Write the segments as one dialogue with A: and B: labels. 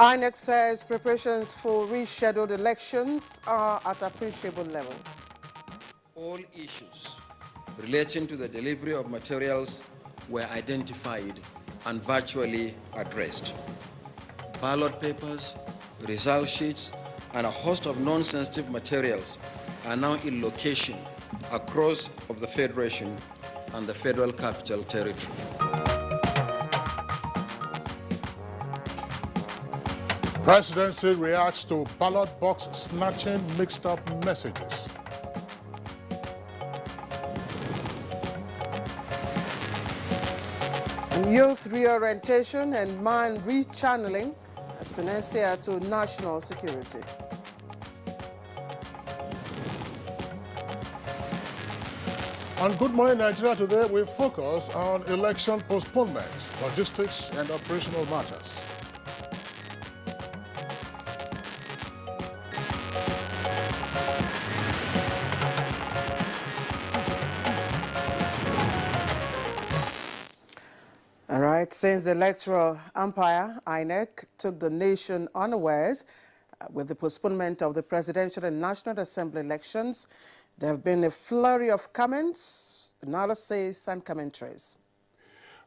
A: INEC says preparations for rescheduled elections are at appreciable level.
B: All issues relating to the delivery of materials were identified and virtually addressed. Ballot papers, result sheets, and a host of non-sensitive materials are now in location across of the Federation and the Federal Capital Territory.
C: Presidency reacts to ballot box snatching mixed-up messages.
A: Youth reorientation and mind rechanneling as panacea to national security.
C: On Good Morning Nigeria today, we focus on election postponement, logistics, and operational matters.
A: All right, since the electoral umpire, INEC, took the nation unawares with the postponement of the presidential and National Assembly elections, there have been a flurry of comments, analysis, and commentaries.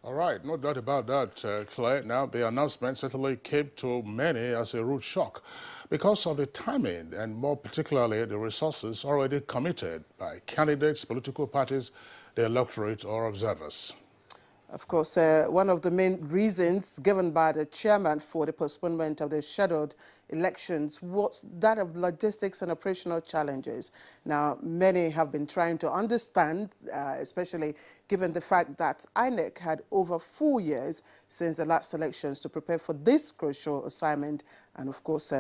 C: All right, no doubt about that, Claire. Now, the announcement certainly came to many as a rude shock because of the timing and more particularly the resources already committed by candidates, political parties, the electorate, or observers.
A: Of course, one of the main reasons given by the chairman for the postponement of the scheduled elections was that of logistics and operational challenges. Now, many have been trying to understand, especially given the fact that INEC had over 4 years since the last elections to prepare for this crucial assignment and, of course,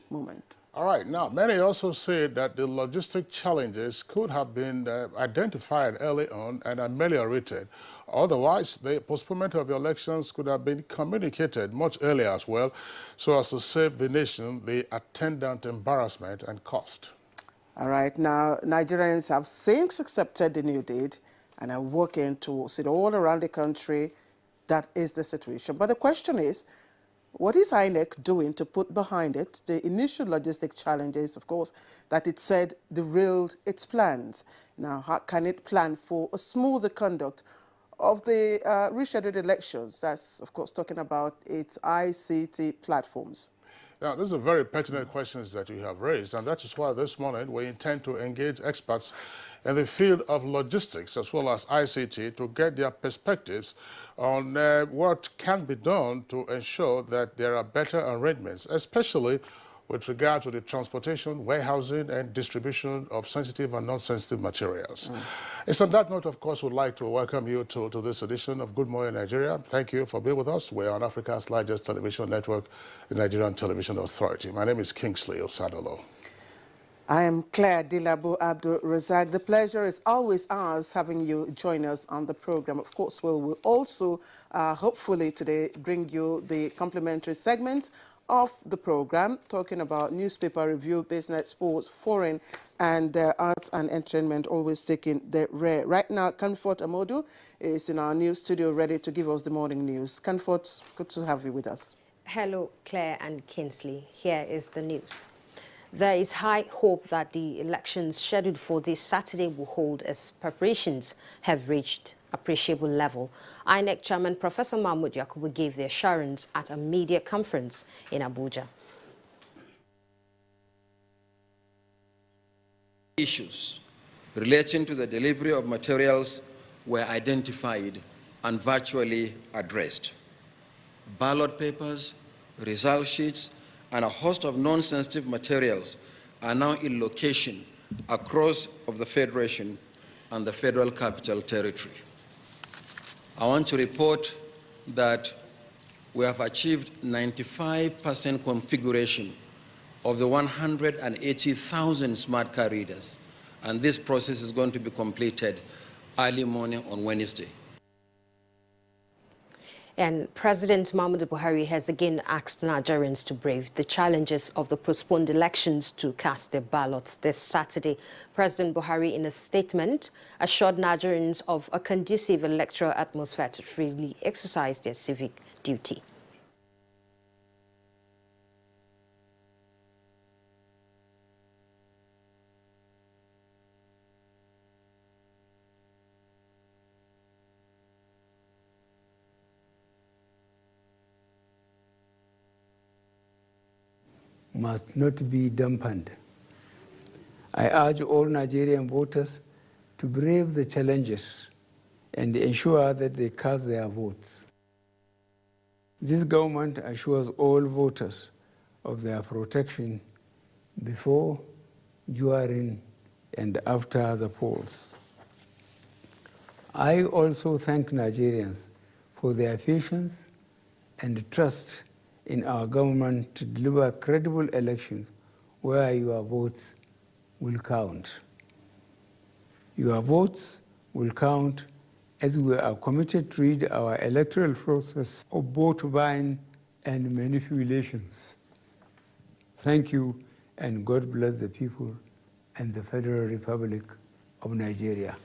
A: moment.
C: All right. Now, many also say that the logistic challenges could have been identified early on and ameliorated. Otherwise, the postponement of the elections could have been communicated much earlier as well, so as to save the nation the attendant embarrassment and cost.
A: All right. Now, Nigerians have since accepted the new date and are working towards it all around the country. That is the situation. But the question is, what is INEC doing to put behind it the initial logistic challenges, of course, that it said derailed its plans? Now, how can it plan for a smoother conduct of the rescheduled elections? That's, of course, talking about its ICT platforms.
C: Now, these are very pertinent questions that you have raised, and that is why this morning we intend to engage experts in the field of logistics as well as ICT to get their perspectives on what can be done to ensure that there are better arrangements, especially with regard to the transportation, warehousing, and distribution of sensitive and non-sensitive materials. It's on that note, of course, we'd like to welcome you to this edition of Good Morning Nigeria. Thank you for being with us. We're on Africa's largest television network, the Nigerian Television Authority. My name is Kingsley Osadolo.
A: I am Claire Dilabu Abdul Razak. The pleasure is always ours having you join us on the program. Of course, we'll also hopefully today bring you the complimentary segments of the program, talking about newspaper review, business, sports, foreign, and arts and entertainment, always taking the rare. Right now, Comfort Amodu is in our news studio ready to give us the morning news. Comfort, good to have you with us.
D: Hello, Claire and Kingsley. Here is the news. There is high hope that the elections scheduled for this Saturday will hold as preparations have reached appreciable level. INEC Chairman Professor Mahmoud Yakubu gave the assurance at a media conference in Abuja.
B: Issues relating to the delivery of materials were identified and virtually addressed. Ballot papers, result sheets, and a host of non-sensitive materials are now in location across of the Federation and the Federal Capital Territory. I want to report that we have achieved 95% configuration of the 180,000 smart card readers, and this process is going to be completed early morning on Wednesday.
D: And President Muhammadu Buhari has again asked Nigerians to brave the challenges of the postponed elections to cast their ballots this Saturday. President Buhari, in a statement, assured Nigerians of a conducive electoral atmosphere to freely exercise their civic duty.
E: must not be dampened. I urge all Nigerian voters to brave the challenges and ensure that they cast their votes. This government assures all voters of their protection before, during, and after the polls. I also thank Nigerians for their patience and trust in our government to deliver credible elections where your votes will count. Your votes will count as we are committed to rid our electoral process of vote buying and manipulations. Thank you, and God bless the people and the Federal Republic of Nigeria.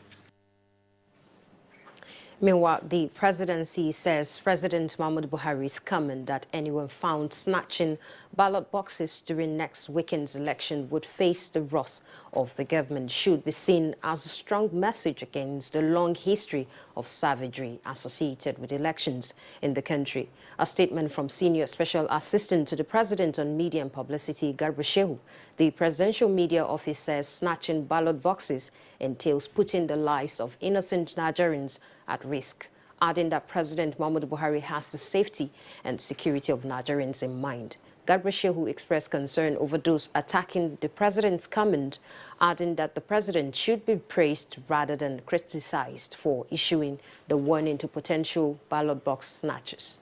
D: Meanwhile, the presidency says President Muhammadu Buhari is coming that anyone found snatching ballot boxes during next weekend's election would face the wrath of the government. Should be seen as a strong message against the long history of savagery associated with elections in the country. A statement from Senior Special Assistant to the President on Media and Publicity, Garba Shehu. The Presidential Media Office says snatching ballot boxes entails putting the lives of innocent Nigerians at risk, adding that President Muhammadu Buhari has the safety and security of Nigerians in mind. Garba Shehu expressed concern over those attacking the president's comment, adding that the president should be praised rather than criticized for issuing the warning to potential ballot box snatchers.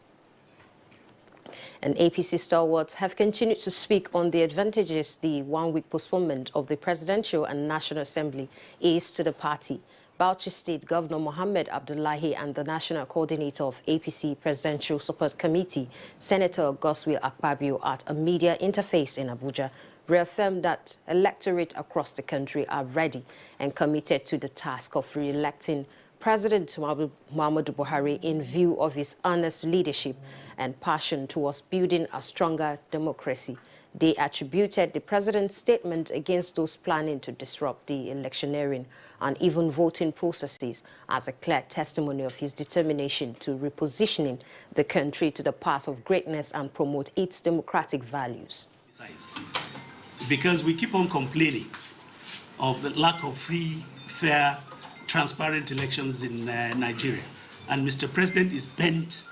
D: And APC stalwarts have continued to speak on the advantages the one-week postponement of the Presidential and National Assembly is to the party. Bauchi State Governor Mohammed Abdullahi and the National Coordinator of APC Presidential Support Committee, Senator Godswill Akpabio, at a media interface in Abuja, reaffirmed that electorate across the country are ready and committed to the task of re-electing President Muhammadu Buhari in view of his honest leadership and passion towards building a stronger democracy. They attributed the president's statement against those planning to disrupt the electioneering and even voting processes as a clear testimony of his determination to repositioning the country to the path of greatness and promote its democratic values.
F: Because we keep on complaining of the lack of free, fair, transparent elections in Nigeria. And Mr. President is bent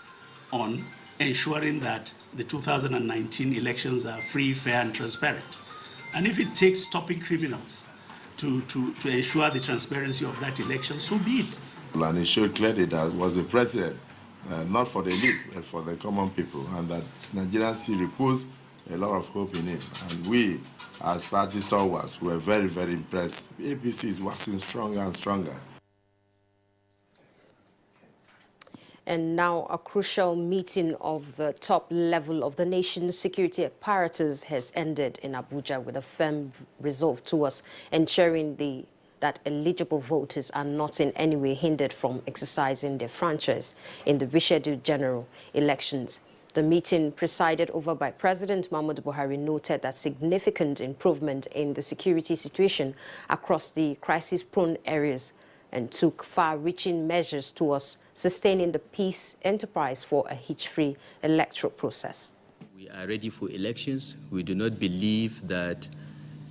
F: on ensuring that the 2019 elections are free, fair, and transparent. And if it takes stopping criminals to ensure the transparency of that election, so be it.
G: And it showed clearly that was a president, not for the elite, but for the common people, and that Nigerians see repose a lot of hope in him. And we, as party stalwarts, were very, very impressed. APC is waxing stronger and stronger.
D: And now a crucial meeting of the top level of the nation's security apparatus has ended in Abuja with a firm resolve towards ensuring that eligible voters are not in any way hindered from exercising their franchise in the rescheduled general elections. The meeting, presided over by President Muhammadu Buhari, noted that significant improvement in the security situation across the crisis-prone areas and took far-reaching measures towards sustaining the peace enterprise for a hitch-free electoral process.
H: We are ready for elections. We do not believe that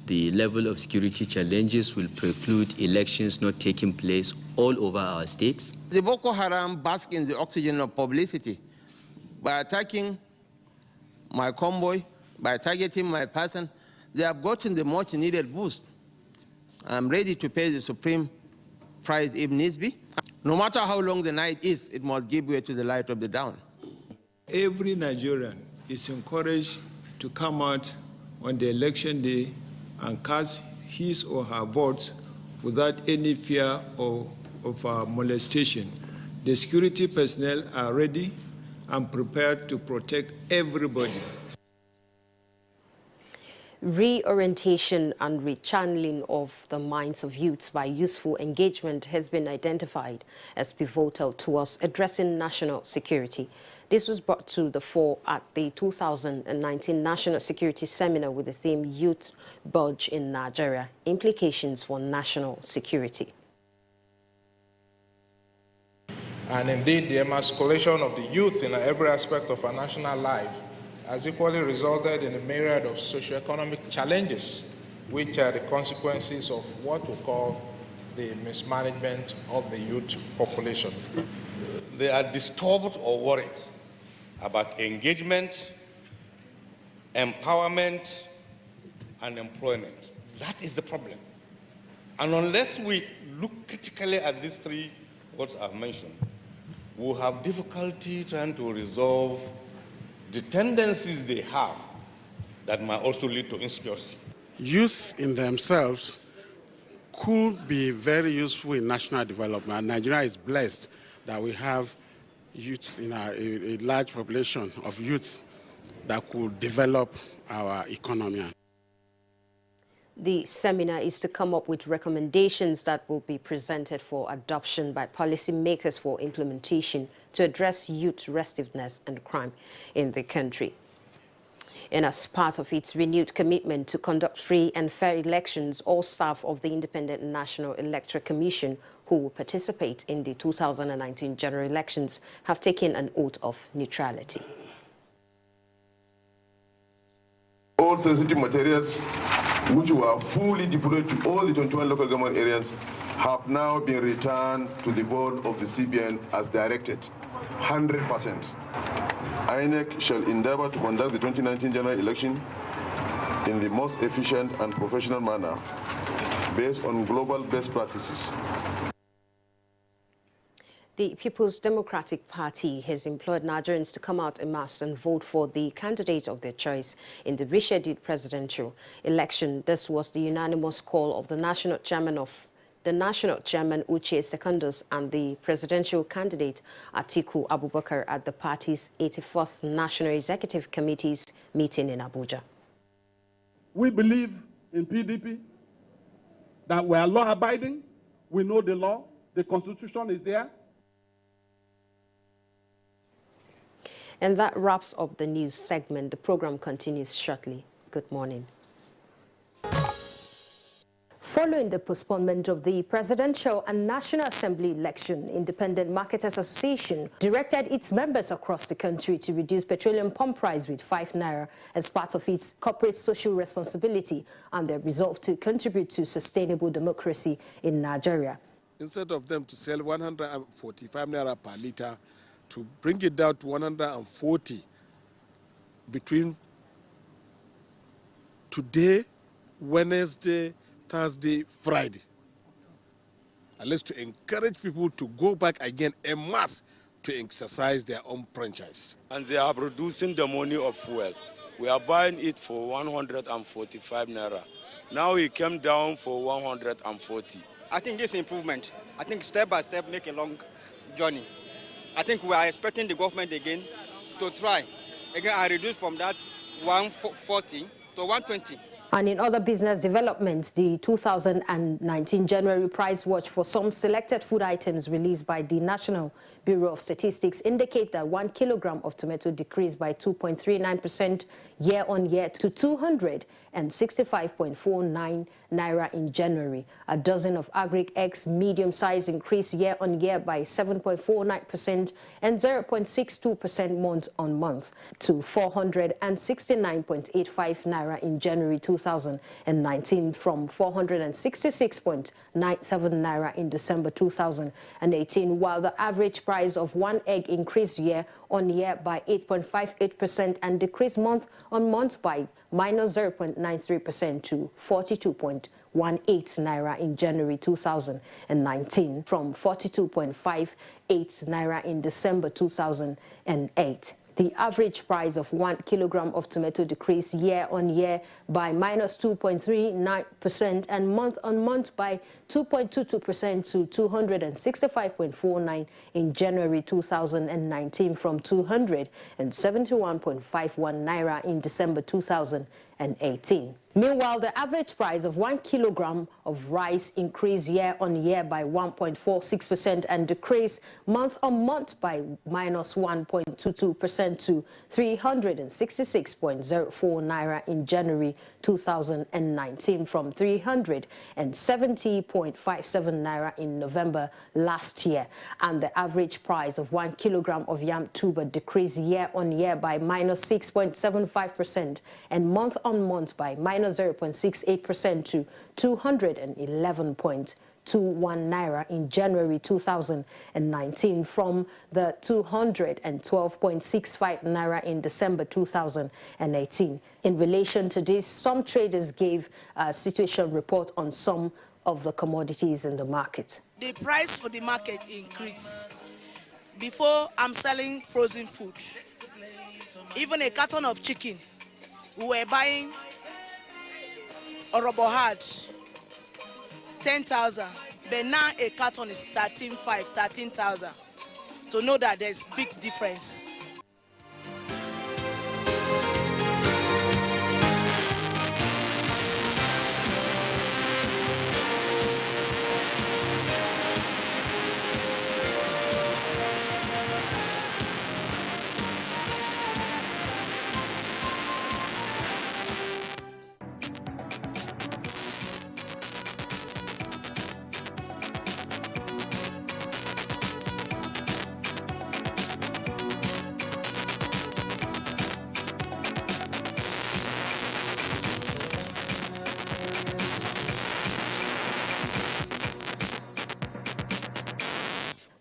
H: the level of security challenges will preclude elections not taking place all over our states.
I: The Boko Haram bask in the oxygen of publicity by attacking my convoy, by targeting my person. They have gotten the much needed boost. I'm ready to pay the supreme price if needs be. No matter how long the night is, it must give way to the light of the dawn.
J: Every Nigerian is encouraged to come out on the election day and cast his or her votes without any fear of molestation. The security personnel are ready and prepared to protect everybody.
D: Reorientation and rechanneling of the minds of youths by useful engagement has been identified as pivotal towards addressing national security. This was brought to the fore at the 2019 National Security Seminar with the theme Youth Budge in Nigeria, Implications for National Security.
K: And indeed, the emasculation of the youth in every aspect of our national life has equally resulted in a myriad of socioeconomic challenges, which are the consequences of what we call the mismanagement of the youth population.
L: They are disturbed or worried about engagement, empowerment, and employment. That is the problem. And unless we look critically at these three words I've mentioned, we'll have difficulty trying to resolve the tendencies they have that might also lead to insecurity.
M: Youth in themselves could be very useful in national development. And Nigeria is blessed that we have youth in a large population of youth that could develop our economy.
D: The seminar is to come up with recommendations that will be presented for adoption by policymakers for implementation to address youth restiveness and crime in the country. And as part of its renewed commitment to conduct free and fair elections, all staff of the Independent National Electoral Commission who will participate in the 2019 general elections have taken an oath of neutrality.
N: All sensitive materials which were fully deployed to all the 21 local government areas have now been returned to the board of the CBN as directed, 100%. INEC shall endeavor to conduct the 2019 general election in the most efficient and professional manner based on global best practices.
D: The People's Democratic Party has implored Nigerians to come out en masse and vote for the candidate of their choice in the rescheduled presidential election. This was the unanimous call of the national chairman Uche Secondus and the presidential candidate Atiku Abubakar at the party's 84th National Executive Committee's meeting in Abuja.
O: We believe in PDP, that we are law-abiding, we know the law, the Constitution is there.
D: And that wraps up the news segment. The program continues shortly. Good morning. Following the postponement of the Presidential and National Assembly election, Independent Marketers Association directed its members across the country to reduce petroleum pump price with 5 naira as part of its corporate social responsibility and their resolve to contribute to sustainable democracy in Nigeria.
M: Instead of them to sell 145 naira per litre, to bring it down to 140 between today, Wednesday, Thursday, Friday. At least to encourage people to go back again en masse to exercise their own franchise.
P: And they are reducing the money of fuel. We are buying it for 145 naira. Now it came down for 140.
Q: I think this improvement, I think step by step make a long journey. I think we are expecting the government again to try. Again, I reduce from that 140 to 120.
D: And in other business developments, the 2019 January price watch for some selected food items released by the National Bureau of Statistics indicate that 1 kilogram of tomato decreased by 2.39% year-on-year to 265.49 naira in January. A dozen of agric eggs medium size increased year-on-year by 7.49% and 0.62% month-on-month to 469.85 naira in January 2019 from 466.97 naira in December 2018, while the average price of one egg increased year-on-year by 8.58% and decreased month-on-month by minus 0.93% to 42.18 naira in January 2019 from 42.58 naira in December 2008. The average price of 1 kilogram of tomato decreased year-on-year by minus 2.39% and month-on-month by 2.22% to 265.49 in January 2019 from 271.51 naira in December 2018. Meanwhile, the average price of 1 kilogram of rice increased year-on-year by 1.46% and decreased month-on-month by -1.22% to 366.04 naira in January 2019 from 370.57 naira in November last year. And the average price of 1 kilogram of yam tuber decreased year-on-year by -6.75% and month-on-month by -0.68% to 211.21 naira in January 2019 from the 212.65 naira in December 2018. In relation to this, some traders gave a situation report on some of the commodities in the market.
R: The price for the market increased. Before, I'm selling frozen food. Even a carton of chicken, we were buying Orobohad, 10,000. But now a carton is 13,000. To know that there's big difference.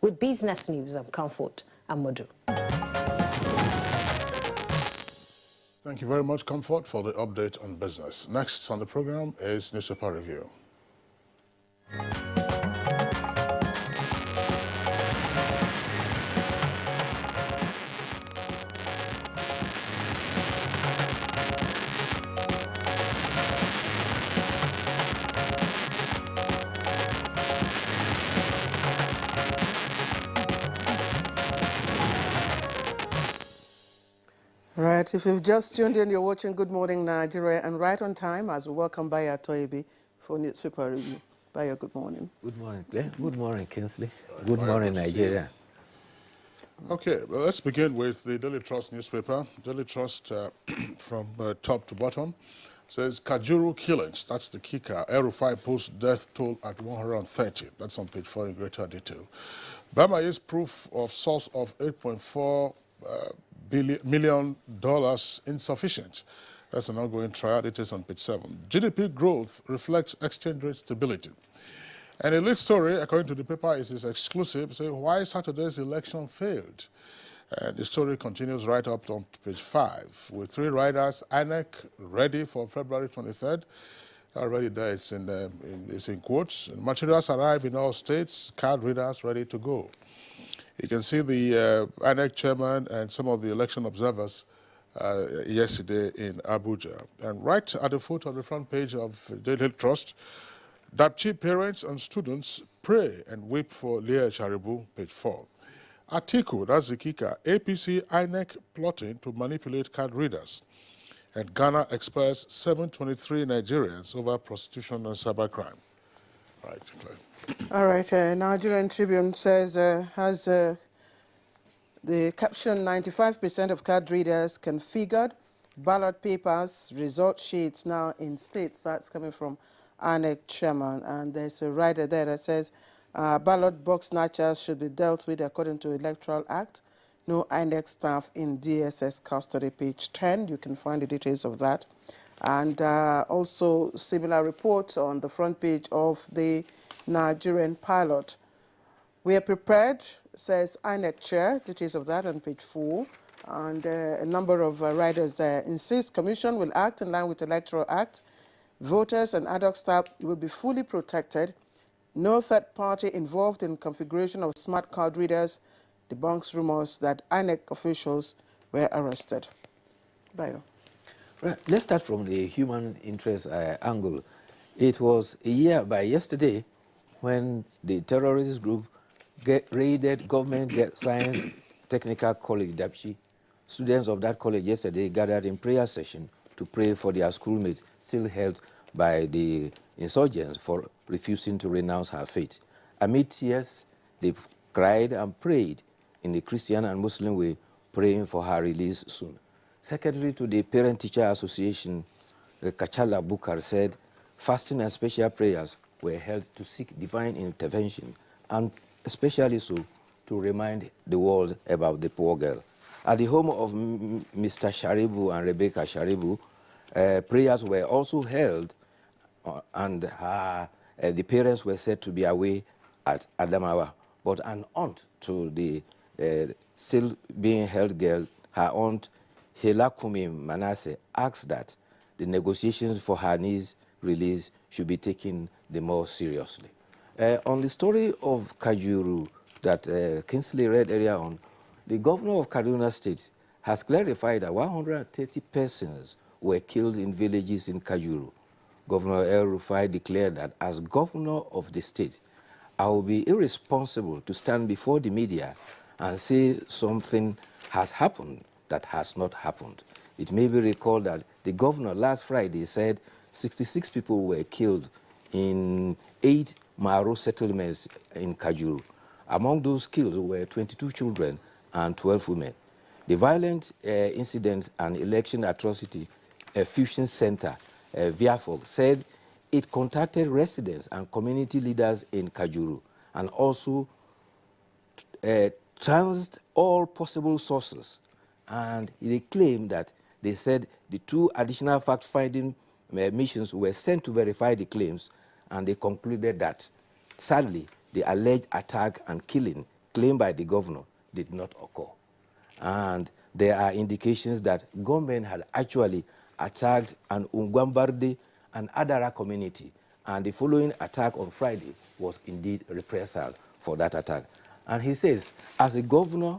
D: With business news, I'm Comfort Amodu.
C: Thank you very much, Comfort, for the update on business. Next on the program is Newspaper Review.
A: Right, if you've just tuned in, you're watching Good Morning Nigeria, and right on time as we welcome Bayo Toyebi for Newspaper Review. Bayo, good morning.
S: Good morning, Claire. Good morning, Kingsley. Good morning, Nigeria.
C: Okay, well, let's begin with the Daily Trust newspaper. Daily Trust, from top to bottom, says Kajuru killings. That's the kicker. El-Rufai posts death toll at 130. That's on page 4 in greater detail. Bama is proof of source of $8.4 million insufficient. That's an ongoing trial. It is on page 7. GDP growth reflects exchange rate stability. And a lead story, according to the paper, is exclusive, saying why Saturday's election failed. And the story continues right up on page 5, with 3 riders, INEC ready for February 23rd. Already there, it's in quotes. And materials arrive in all states, card readers ready to go. You can see the INEC chairman and some of the election observers yesterday in Abuja. And right at the foot of the front page of Daily Trust, Dapchi parents and students pray and weep for Leah Sharibu, page 4. Atiku, that's the kicker, APC INEC plotting to manipulate card readers. And Ghana expels 723 Nigerians over prostitution and cybercrime. Right, Claire.
A: All right, Nigerian Tribune says, has the caption 95% of card readers configured, ballot papers, result sheets now in states. That's coming from INEC chairman. And there's a rider there that says, ballot box snatchers should be dealt with according to Electoral Act. No INEC staff in DSS custody, page 10. You can find the details of that. And also similar reports on the front page of the Nigerian Pilot. We are prepared, says INEC chair, details of that on page 4. And a number of riders there insist Commission will act in line with Electoral Act. Voters and ad hoc staff will be fully protected. No third party involved in configuration of smart card readers debunks rumors that INEC officials were arrested. Bayo.
S: Right. Let's start from the human interest angle. It was a year by yesterday when the terrorist group raided Government Science Technical College, Dapchi. Students of that college yesterday gathered in prayer session to pray for their schoolmates still held by the insurgents for refusing to renounce her faith. Amid tears, they cried and prayed in the Christian and Muslim way, praying for her release soon. Secretary to the Parent Teacher Association, Kachala Bukar, said fasting and special prayers were held to seek divine intervention, and especially so to remind the world about the poor girl. At the home of Mr. Sharibu and Rebecca Sharibu, prayers were also held, and the parents were said to be away at Adamawa. But an aunt to the still being held girl, her aunt Helakumi Manasseh, asked that the negotiations for her niece's release should be taken the more seriously. On the story of Kajuru that Kingsley read earlier on, the governor of Kaduna State has clarified that 130 persons were killed in villages in Kajuru. Governor El Rufai declared that as governor of the state, I will be irresponsible to stand before the media and say something has happened that has not happened. It may be recalled that the governor last Friday said 66 people were killed in 8 Maro settlements in Kajuru. Among those killed were 22 children and 12 women. The violent incident and election atrocity fusion center, VIAFOG, said it contacted residents and community leaders in Kajuru and also transed all possible sources. And they claimed that they said the 2 additional fact-finding missions were sent to verify the claims, and they concluded that, sadly, the alleged attack and killing claimed by the governor did not occur. And there are indications that government had actually attacked an Ungwambarde and Adara community, and the following attack on Friday was indeed reprisal for that attack. And he says, as a governor,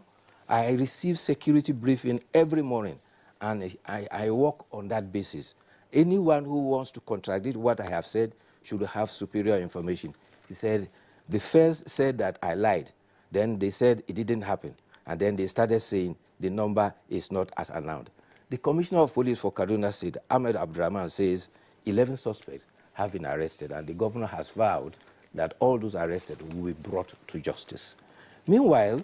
S: I receive security briefing every morning, and I work on that basis. Anyone who wants to contradict what I have said should have superior information. He said, the first said that I lied. Then they said it didn't happen. And then they started saying the number is not as announced. The Commissioner of Police for Kaduna State, Ahmed Abdurrahman, says 11 suspects have been arrested, and the governor has vowed that all those arrested will be brought to justice. Meanwhile,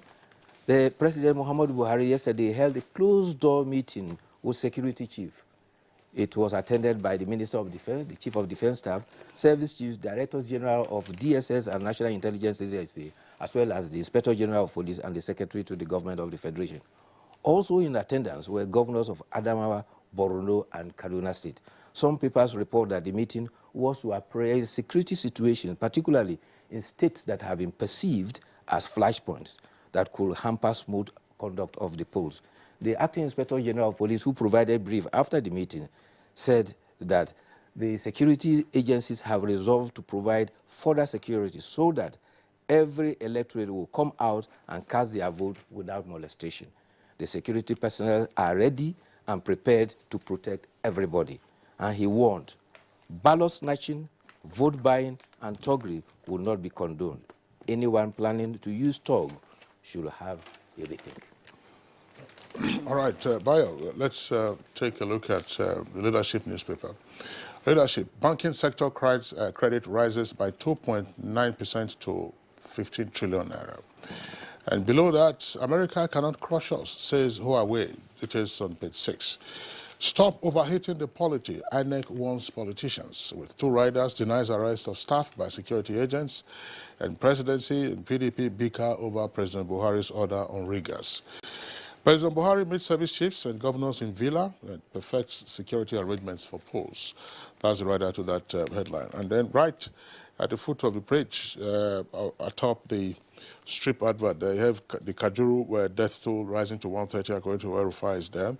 S: the President Muhammadu Buhari yesterday held a closed-door meeting with security chief. It was attended by the Minister of Defense, the Chief of Defense Staff, Service Chiefs, Directors General of DSS and National Intelligence Agency, as well as the Inspector General of Police and the Secretary to the Government of the Federation. Also in attendance were governors of Adamawa, Borno, and Kaduna State. Some papers report that the meeting was to appraise security situations, particularly in states that have been perceived as flashpoints that could hamper smooth conduct of the polls. The Acting Inspector General of Police, who provided brief after the meeting, said that the security agencies have resolved to provide further security so that every electorate will come out and cast their vote without molestation. The security personnel are ready and prepared to protect everybody. And he warned, ballot snatching, vote buying, and thuggery will not be condoned. Anyone planning to use thug should have a rethink.
C: All right, Bayo, let's take a look at the Leadership newspaper. Leadership, banking sector credit rises by 2.9% to 15 trillion naira. And below that, America cannot crush us, says Huawei. It is on page 6. Stop overheating the polity, INEC warns politicians. With 2 riders, denies arrest of staff by security agents, and presidency and PDP bicker over President Buhari's order on riggers. President Buhari meets service chiefs and governors in Villa and perfects security arrangements for polls. That's the rider to that headline. And then right at the foot of the page, atop the strip advert, they have the Kajuru where death toll rising to 130 according to El Rufai is there.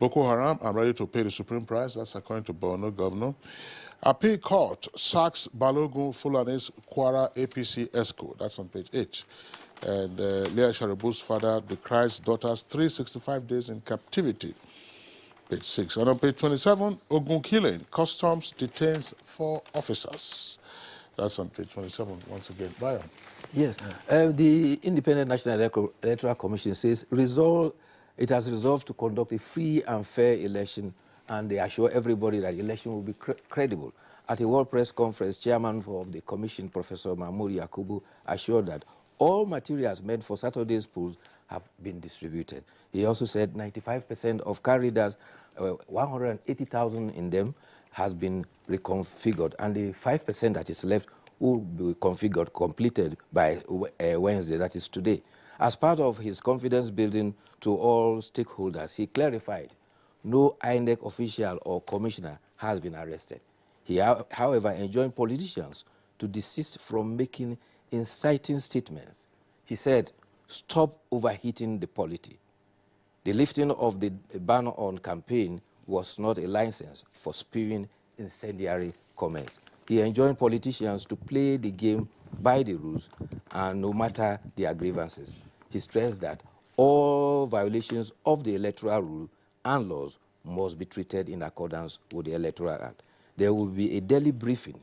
C: Boko Haram, I'm ready to pay the supreme price. That's according to Borno governor. Appeal Court sacks Balogun Fulani's Kwara APC ESCO. That's on page 8. And Leah Sharibu's father decries daughter's 365 days in captivity. Page 6. And on page 27, Ogun killing. Customs detains 4 officers. That's on page 27 once again. Bayo.
S: Yes. The Independent National Electoral Commission says it has resolved to conduct a free and fair election and they assure everybody that the election will be credible. At a World Press Conference, chairman of the commission, Professor Mahmoud Yakubu, assured that all materials meant for Saturday's polls have been distributed. He also said 95% of car readers, 180,000 in them, has been reconfigured, and the 5% that is left will be configured, completed by Wednesday, that is today. As part of his confidence building to all stakeholders, he clarified no INEC official or commissioner has been arrested. He, however, enjoined politicians to desist from making inciting statements. He said, stop overheating the polity. The lifting of the ban on campaign was not a license for spewing incendiary comments. He enjoined politicians to play the game by the rules and no matter their grievances. He stressed that all violations of the electoral rule and laws must be treated in accordance with the Electoral Act. There will be a daily briefing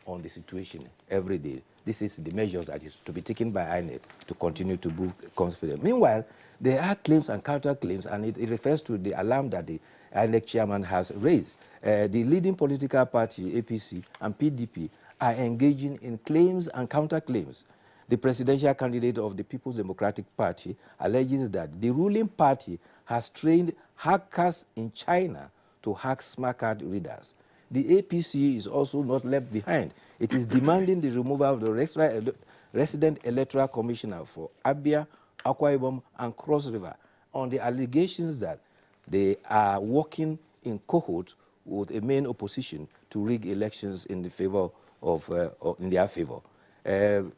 S: on the situation every day. This is the measures that is to be taken by INEC to continue to boost confidence. Meanwhile, there are claims and counterclaims, and it refers to the alarm that the INEC chairman has raised. The leading political party, APC, and PDP are engaging in claims and counterclaims. The presidential candidate of the People's Democratic Party alleges that the ruling party has trained hackers in China to hack smart card readers. The APC is also not left behind. It is demanding the removal of the resident electoral commissioner for Abia, Akwa Ibom, and Cross River on the allegations that they are working in cohort with a main opposition to rig elections in the favor of, in their favor. The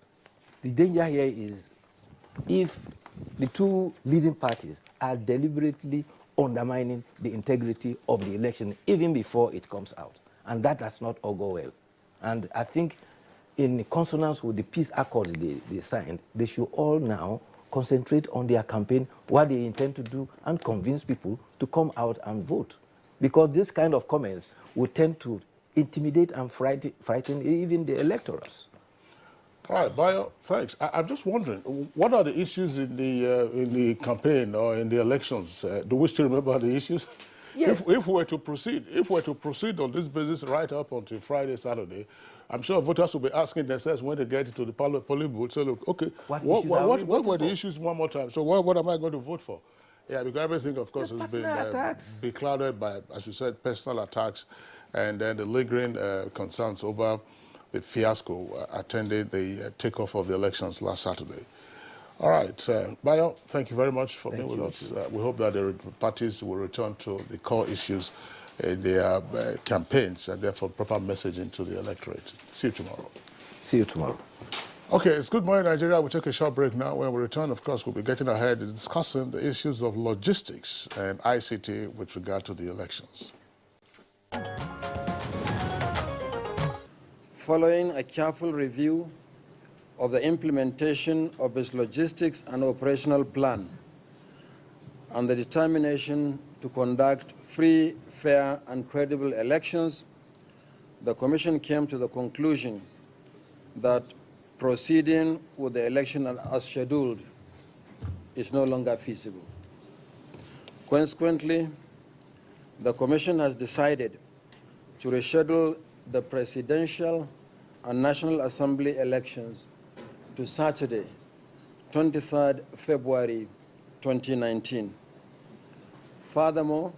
S: danger here is if the two leading parties are deliberately undermining the integrity of the election even before it comes out. And that does not all go well. And I think in consonance with the peace accords they signed, they should all now concentrate on their campaign, what they intend to do, and convince people to come out and vote. Because this kind of comments will tend to intimidate and frighten even the electors.
C: All right, Bayo, thanks. I'm just wondering, what are the issues in the campaign or in the elections? Do we still remember the issues?
S: Yes.
C: If we were to proceed on this basis right up until Friday, Saturday, I'm sure voters will be asking themselves when they get into the polling booth, say, look, okay, what were the issues one more time? So what am I going to vote for? Yeah, because everything, of course, has been beclouded by, as you said, personal attacks and then the lingering concerns over the fiasco attending the takeoff of the elections last Saturday. All right, Bayo, thank you very much for being with us. We hope that the parties will return to the core issues in their campaigns and therefore proper messaging to the electorate. See you tomorrow.
S: See you tomorrow.
C: Okay, it's Good Morning Nigeria. We'll take a short break now. When we return, of course, we'll be getting ahead and discussing the issues of logistics and ICT with regard to the elections.
B: Following a careful review of the implementation of its logistics and operational plan and the determination to conduct free, fair, and credible elections, the Commission came to the conclusion that proceeding with the election as scheduled is no longer feasible. Consequently, the Commission has decided to reschedule the presidential and National Assembly elections to Saturday, 23rd February 2019. Furthermore,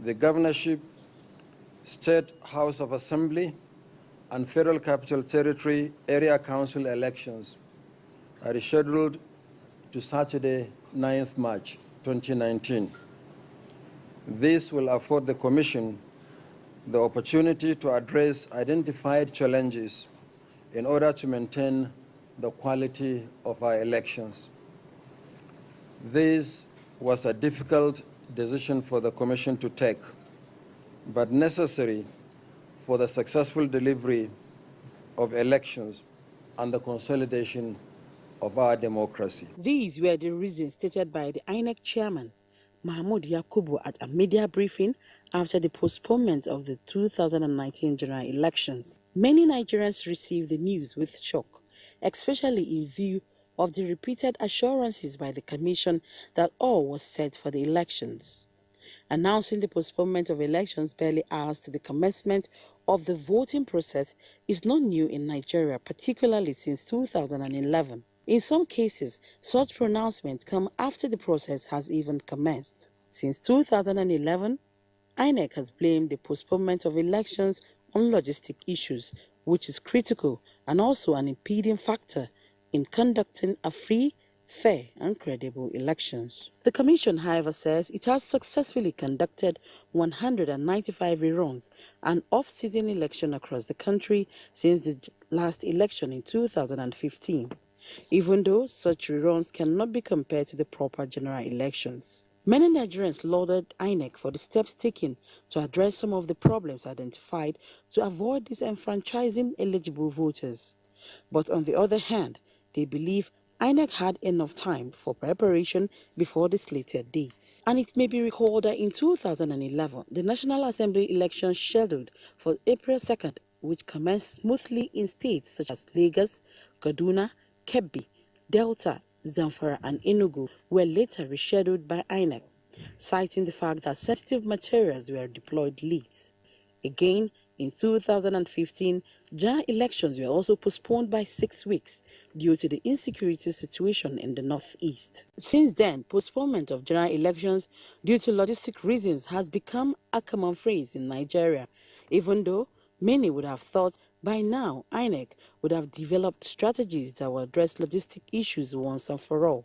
B: the Governorship, State House of Assembly, and Federal Capital Territory Area Council elections are rescheduled to Saturday, 9th March 2019. This will afford the Commission the opportunity to address identified challenges in order to maintain the quality of our elections. This was a difficult decision for the Commission to take, but necessary for the successful delivery of elections and the consolidation of our democracy.
T: These were the reasons stated by the INEC chairman, Mahmoud Yakubu, at a media briefing after the postponement of the 2019 general elections. Many Nigerians received the news with shock, especially in view of the repeated assurances by the Commission that all was set for the elections. Announcing the postponement of elections barely hours to the commencement of the voting process is not new in Nigeria, particularly since 2011. In some cases, such pronouncements come after the process has even commenced. Since 2011, INEC has blamed the postponement of elections on logistic issues, which is critical and also an impeding factor in conducting a free, fair and credible elections. The Commission, however, says it has successfully conducted 195 reruns and off-season election across the country since the last election in 2015, even though such reruns cannot be compared to the proper general elections. Many Nigerians lauded INEC for the steps taken to address some of the problems identified to avoid disenfranchising eligible voters. But on the other hand, they believe INEC had enough time for preparation before the slated dates. And it may be recalled that in 2011, the National Assembly election scheduled for April 2nd, which commenced smoothly in states such as Lagos, Kaduna, Kebbi, Delta, Zamfara and Enugu, were later rescheduled by INEC, citing the fact that sensitive materials were deployed late. Again, in 2015, general elections were also postponed by 6 weeks due to the insecurity situation in the northeast. Since then, postponement of general elections due to logistic reasons has become a common phrase in Nigeria, even though many would have thought by now INEC would have developed strategies that will address logistic issues once and for all.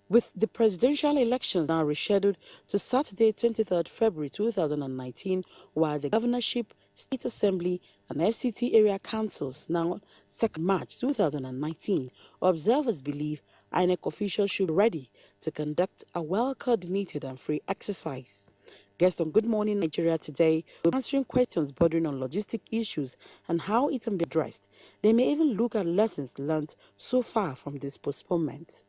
T: With the presidential elections now rescheduled to Saturday, 23rd February 2019, while the governorship, State Assembly and FCT area councils now 2nd March 2019, observers believe INEC officials should be ready to conduct a well-coordinated and free exercise. Guest on Good Morning Nigeria today will be answering questions bordering on logistic issues and how it can be addressed. They may even look at lessons learned so far from this postponement.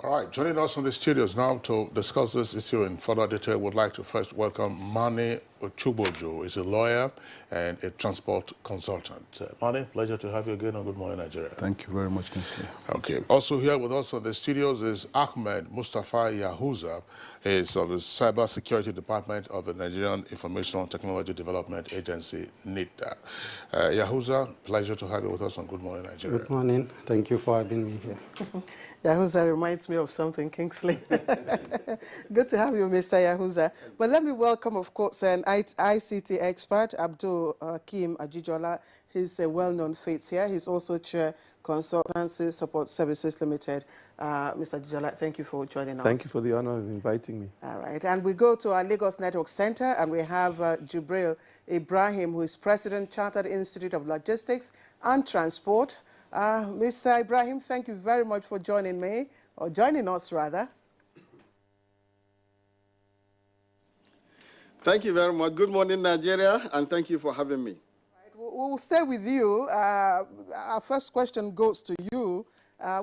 C: All right, joining us in the studios now to discuss this issue in further detail, would like to first welcome Mani Ochubojo. He's a lawyer and a transport consultant. Mani, pleasure to have you again on Good Morning Nigeria.
U: Thank you very much, Kinsley.
C: Okay. Also here with us in the studios is Ahmed Mustafa Yahuza. He's of the Cyber Security Department of the Nigerian Information Technology Development Agency, NITA. Yahuza, pleasure to have you with us on Good Morning Nigeria.
V: Good morning. Thank you for having me here.
A: Yahuza reminds me of something, Kingsley. Good to have you, Mr. Yahuza. But let me welcome, of course, an ICT expert, Abdul Hakim Ajijola. He's a well-known face here. He's also Chair, Consultancy Support Services Limited. Mr. Ajijola, thank you for joining us.
W: Thank you for the honor of inviting me.
A: All right. And we go to our Lagos Network Center, and we have Jubril Ibrahim, who is President, Chartered Institute of Logistics and Transport. Mr. Ibrahim, thank you very much for joining me, or joining us, rather.
X: Thank you very much. Good morning, Nigeria, and thank you for having me.
A: We'll stay with you. Our first question goes to you.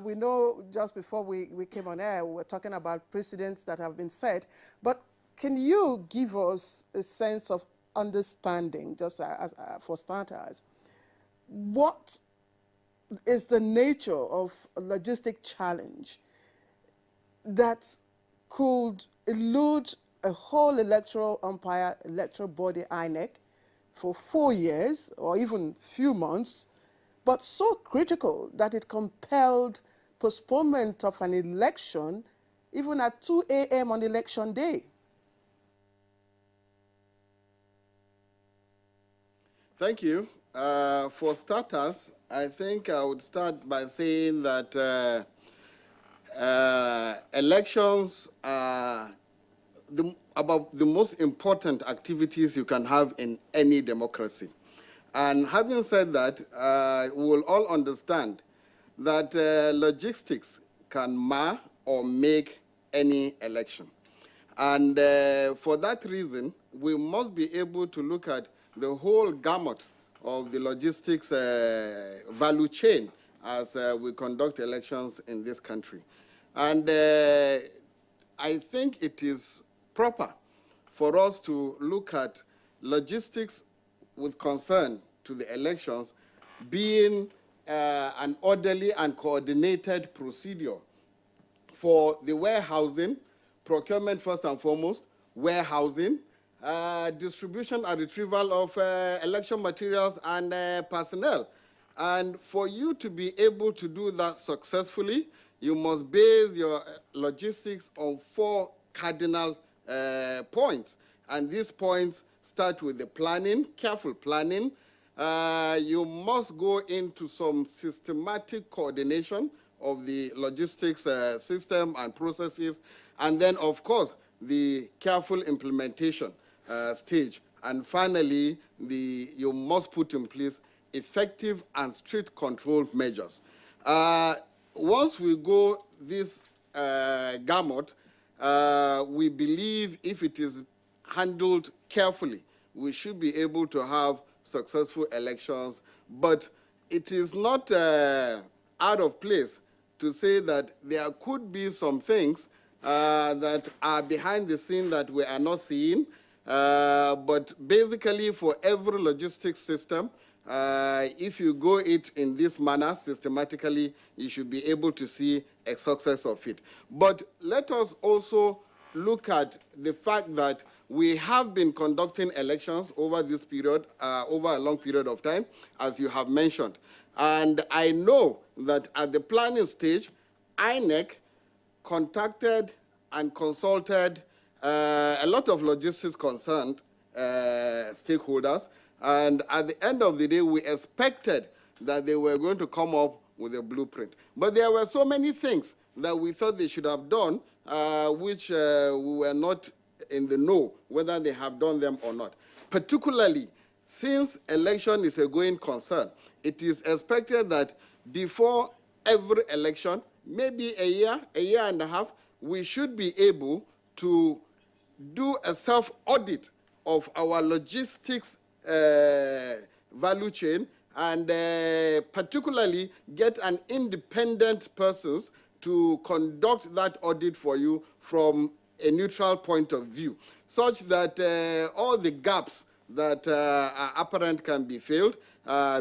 A: We know just before we came on air, we were talking about precedents that have been set, but can you give us a sense of understanding, just for starters, what is the nature of a logistic challenge that could elude a whole electoral umpire, electoral body, INEC, for 4 years or even few months, but so critical that it compelled postponement of an election even at 2 a.m. on election day?
X: Thank you. For starters, I think I would start by saying that elections are about the most important activities you can have in any democracy. And having said that, we will all understand that logistics can mar or make any election. And for that reason, we must be able to look at the whole gamut of the logistics value chain as we conduct elections in this country. And I think it is proper for us to look at logistics with concern to the elections being an orderly and coordinated procedure for the warehousing, procurement first and foremost, warehousing, distribution and retrieval of election materials and personnel. And for you to be able to do that successfully, you must base your logistics on 4 cardinal points. And these points start with the planning, careful planning. You must go into some systematic coordination of the logistics system and processes. And then, of course, the careful implementation stage. And finally, you must put in place effective and strict control measures. Once we go this gamut, we believe if it is handled carefully, we should be able to have successful elections. But it is not out of place to say that there could be some things that are behind the scene that we are not seeing. But basically, for every logistics system, if you go it in this manner, systematically, you should be able to see a success of it. But let us also look at the fact that we have been conducting elections over this period, over a long period of time, as you have mentioned. And I know that at the planning stage, INEC contacted and consulted a lot of logistics concerned stakeholders. And at the end of the day, we expected that they were going to come up with a blueprint. But there were so many things that we thought they should have done, which we were not in the know whether they have done them or not. Particularly, since election is a going concern, it is expected that before every election, maybe a year and a half, we should be able to do a self-audit of our logistics value chain, and particularly get an independent person to conduct that audit for you from a neutral point of view, such that all the gaps that are apparent can be filled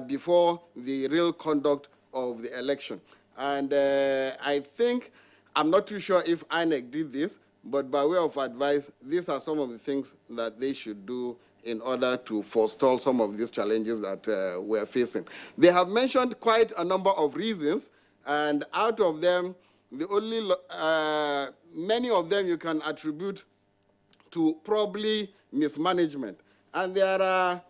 X: before the real conduct of the election. And I think, I'm not too sure if INEC did this, but by way of advice, these are some of the things that they should do in order to forestall some of these challenges that we're facing. They have mentioned quite a number of reasons, and out of them, the only many of them you can attribute to probably mismanagement. And there are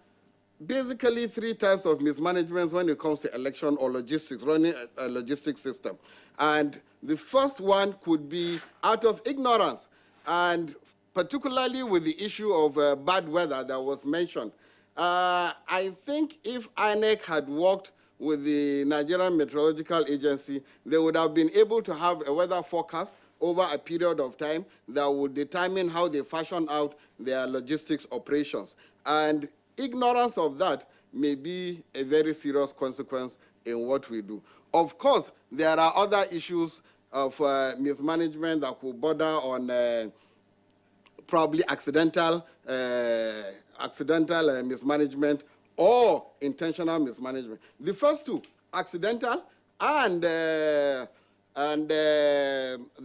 X: basically 3 types of mismanagement when it comes to election or logistics, running a logistics system. And the first one could be out of ignorance, and particularly with the issue of bad weather that was mentioned. I think if INEC had worked with the Nigerian Meteorological Agency, they would have been able to have a weather forecast over a period of time that would determine how they fashion out their logistics operations. And ignorance of that may be a very serious consequence in what we do. Of course, there are other issues of mismanagement that could border on probably accidental mismanagement or intentional mismanagement. The first 2, accidental, and the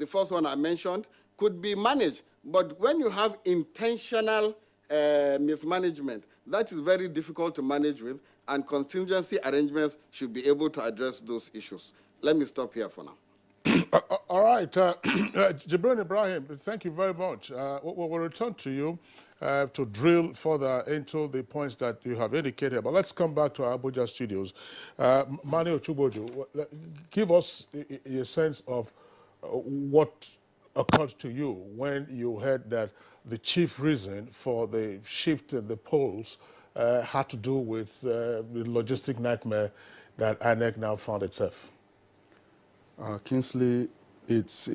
X: first one I mentioned, could be managed. But when you have intentional mismanagement, that is very difficult to manage with, and contingency arrangements should be able to address those issues. Let me stop here for now.
C: All right, Jibril Ibrahim, thank you very much. We'll return to you to drill further into the points that you have indicated. But let's come back to our Abuja studios. Mani Ochuboju, give us a sense of what occurred to you when you heard that the chief reason for the shift in the polls had to do with the logistic nightmare that INEC now found itself.
E: Kingsley, it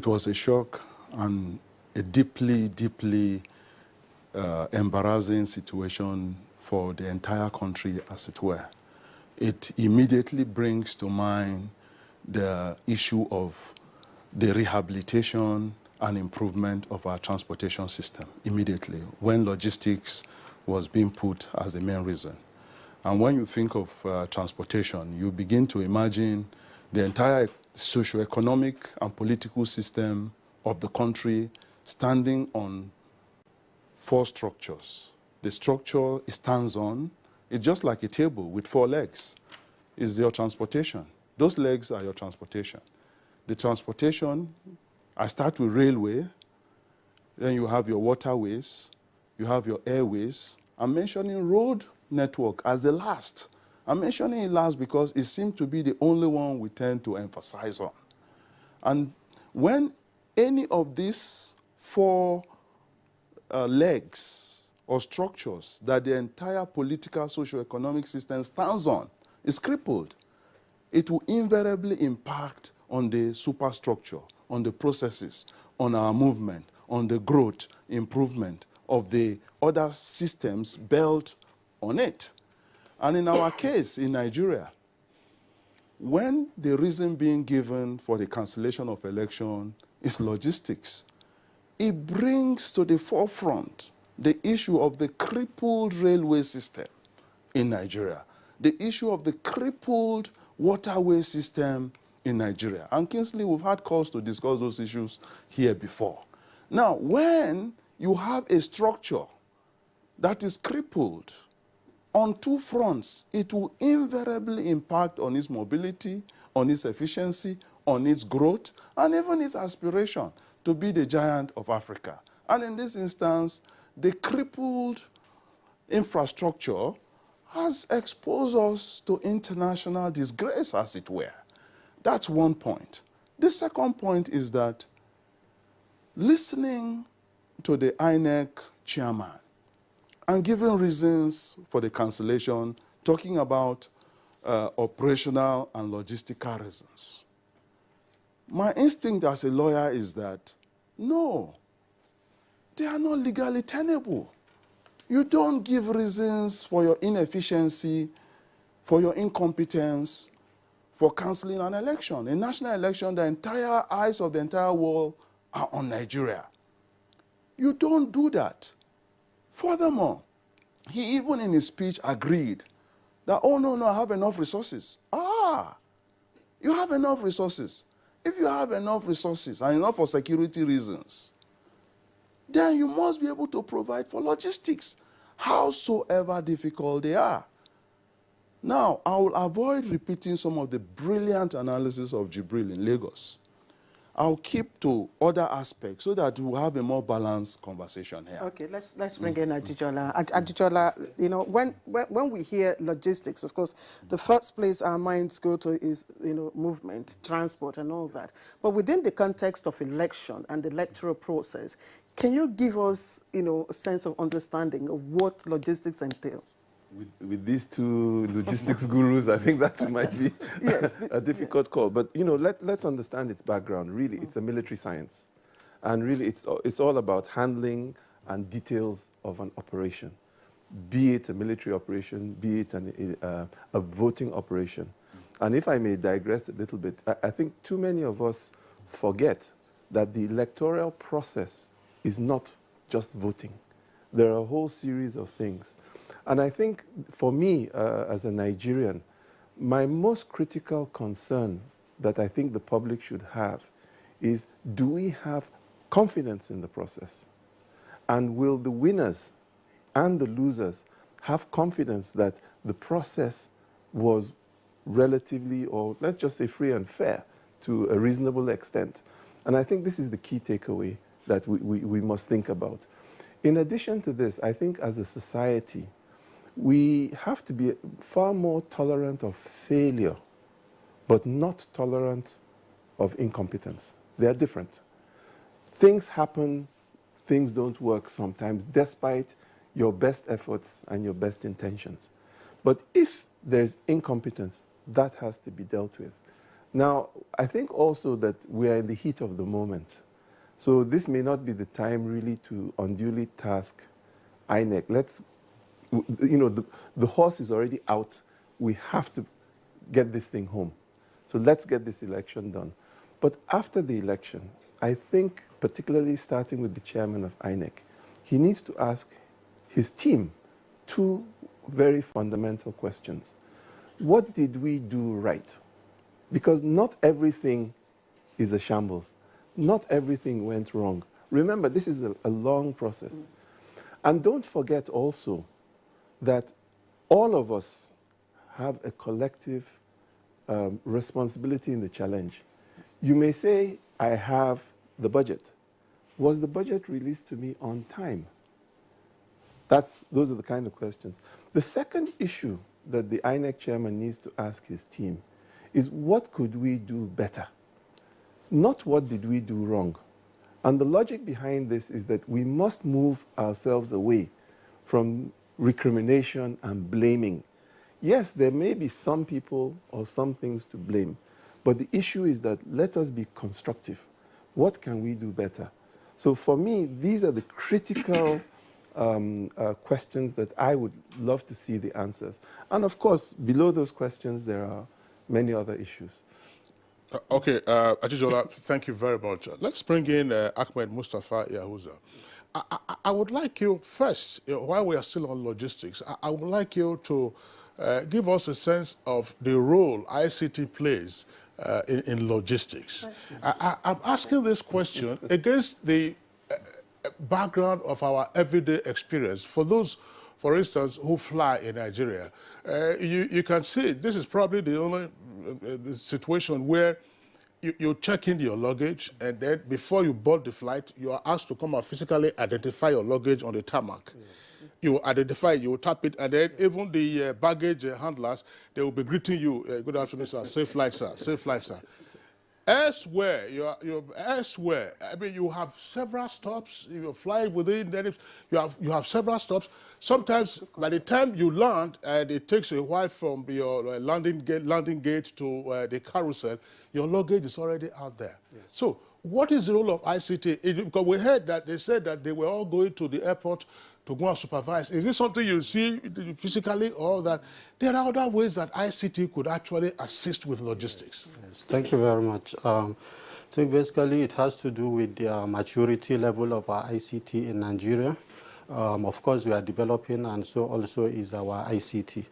E: was a shock and a deeply embarrassing situation for the entire country, as it were. It immediately brings to mind the issue of the rehabilitation and improvement of our transportation system immediately, when logistics was being put as the main reason. And when you think of transportation, you begin to imagine the entire socio-economic and political system of the country standing on 4 structures. The structure it stands on is just like a table with 4 legs. Is your transportation. Those legs are your transportation. The transportation, I start with railway, then you have your waterways, you have your airways. I'm mentioning road network as the last. I'm mentioning it last because it seems to be the only one we tend to emphasize on. And when any of these 4 legs or structures that the entire political, socio-economic system stands on is crippled, it will invariably impact on the superstructure, on the processes, on our movement, on the growth, improvement of the other systems built on it. And in our case, in Nigeria, when the reason being given for the cancellation of election is logistics, it brings to the forefront the issue of the crippled railway system in Nigeria, the issue of the crippled waterway system in Nigeria. And Kingsley, we've had calls to discuss those issues here before. Now, when you have a structure that is crippled on 2 fronts, it will invariably impact on its mobility, on its efficiency, on its growth, and even its aspiration to be the giant of Africa. And in this instance, the crippled infrastructure has exposed us to international disgrace, as it were. That's one point. The second point is that listening to the INEC chairman and giving reasons for the cancellation, talking about operational and logistical reasons. My instinct as a lawyer is that, no, they are not legally tenable. You don't give reasons for your inefficiency, for your incompetence, for cancelling an election. A national election, the entire eyes of the entire world are on Nigeria. You don't do that. Furthermore, he even in his speech agreed that, oh, no, I have enough resources. You have enough resources. If you have enough resources, and enough for security reasons, then you must be able to provide for logistics, howsoever difficult they are. Now, I will avoid repeating some of the brilliant analysis of Jibril in Lagos. I'll keep to other aspects so that we'll have a more balanced conversation here.
A: Okay, let's bring in Ajijola. Ajijola, you know, when we hear logistics, of course, the first place our minds go to is, you know, movement, transport, and all that. But within the context of election and the electoral process, can you give us, you know, a sense of understanding of what logistics entail?
F: With these 2 logistics gurus, I think that might be a difficult call. But, you know, let's understand its background. Really, it's a military science. And really, it's all about handling and details of an operation, be it a military operation, be it a voting operation. And if I may digress a little bit, I think too many of us forget that the electoral process is not just voting. There are a whole series of things. And I think for me, as a Nigerian, my most critical concern that I think the public should have is, do we have confidence in the process? And will the winners and the losers have confidence that the process was relatively, or let's just say free and fair to a reasonable extent? And I think this is the key takeaway that we must think about. In addition to this, I think as a society, we have to be far more tolerant of failure, but not tolerant of incompetence. They are different. Things happen, things don't work sometimes, despite your best efforts and your best intentions. But if there's incompetence, that has to be dealt with. Now, I think also that we are in the heat of the moment. So this may not be the time really to unduly task INEC. You know, the horse is already out. We have to get this thing home. So let's get this election done. But after the election, I think, particularly starting with the chairman of INEC, he needs to ask his team 2 very fundamental questions. What did we do right? because not everything is a shambles. Not everything went wrong. Remember, this is a long process. And don't forget also that all of us have a collective responsibility in the challenge. You may say, I have the budget. Was the budget released to me on time? Those are the kind of questions. The second issue that the INEC chairman needs to ask his team is, what could we do better? Not what did we do wrong. And the logic behind this is that we must move ourselves away from recrimination and blaming. Yes, there may be some people or some things to blame, but the issue is that let us be constructive. What can we do better? So for me, these are the critical questions that I would love to see the answers. And of course, below those questions, there are many other issues.
C: Okay, Ajijola, thank you very much. Let's bring in Ahmed Mustafa Yahuza. I would like you first, while we are still on logistics, I would like you to give us a sense of the role ICT plays in logistics. I'm asking this question against the background of our everyday experience. For those, for instance, who fly in Nigeria, you can see this is probably the only situation where you check in your luggage, and then before you board the flight, you are asked to come and physically identify your luggage on the tarmac. You identify, you tap it, and then even the baggage handlers, they will be greeting you, good afternoon, sir, safe flight, sir, safe flight, sir. Elsewhere, elsewhere, I mean, you have several stops, you're flying within, then you have several stops. Sometimes, by the time you land, and it takes a while from your landing gate to the carousel, your luggage is already out there. Yes. So, what is the role of ICT? Because we heard that they said that they were all going to the airport to go and supervise. Is this something you see physically, or that there are other ways that ICT could actually assist with logistics?
V: Yes, thank you very much. So basically it has to do with the maturity level of our ICT in Nigeria. Of course, we are developing, and so also is our ICT.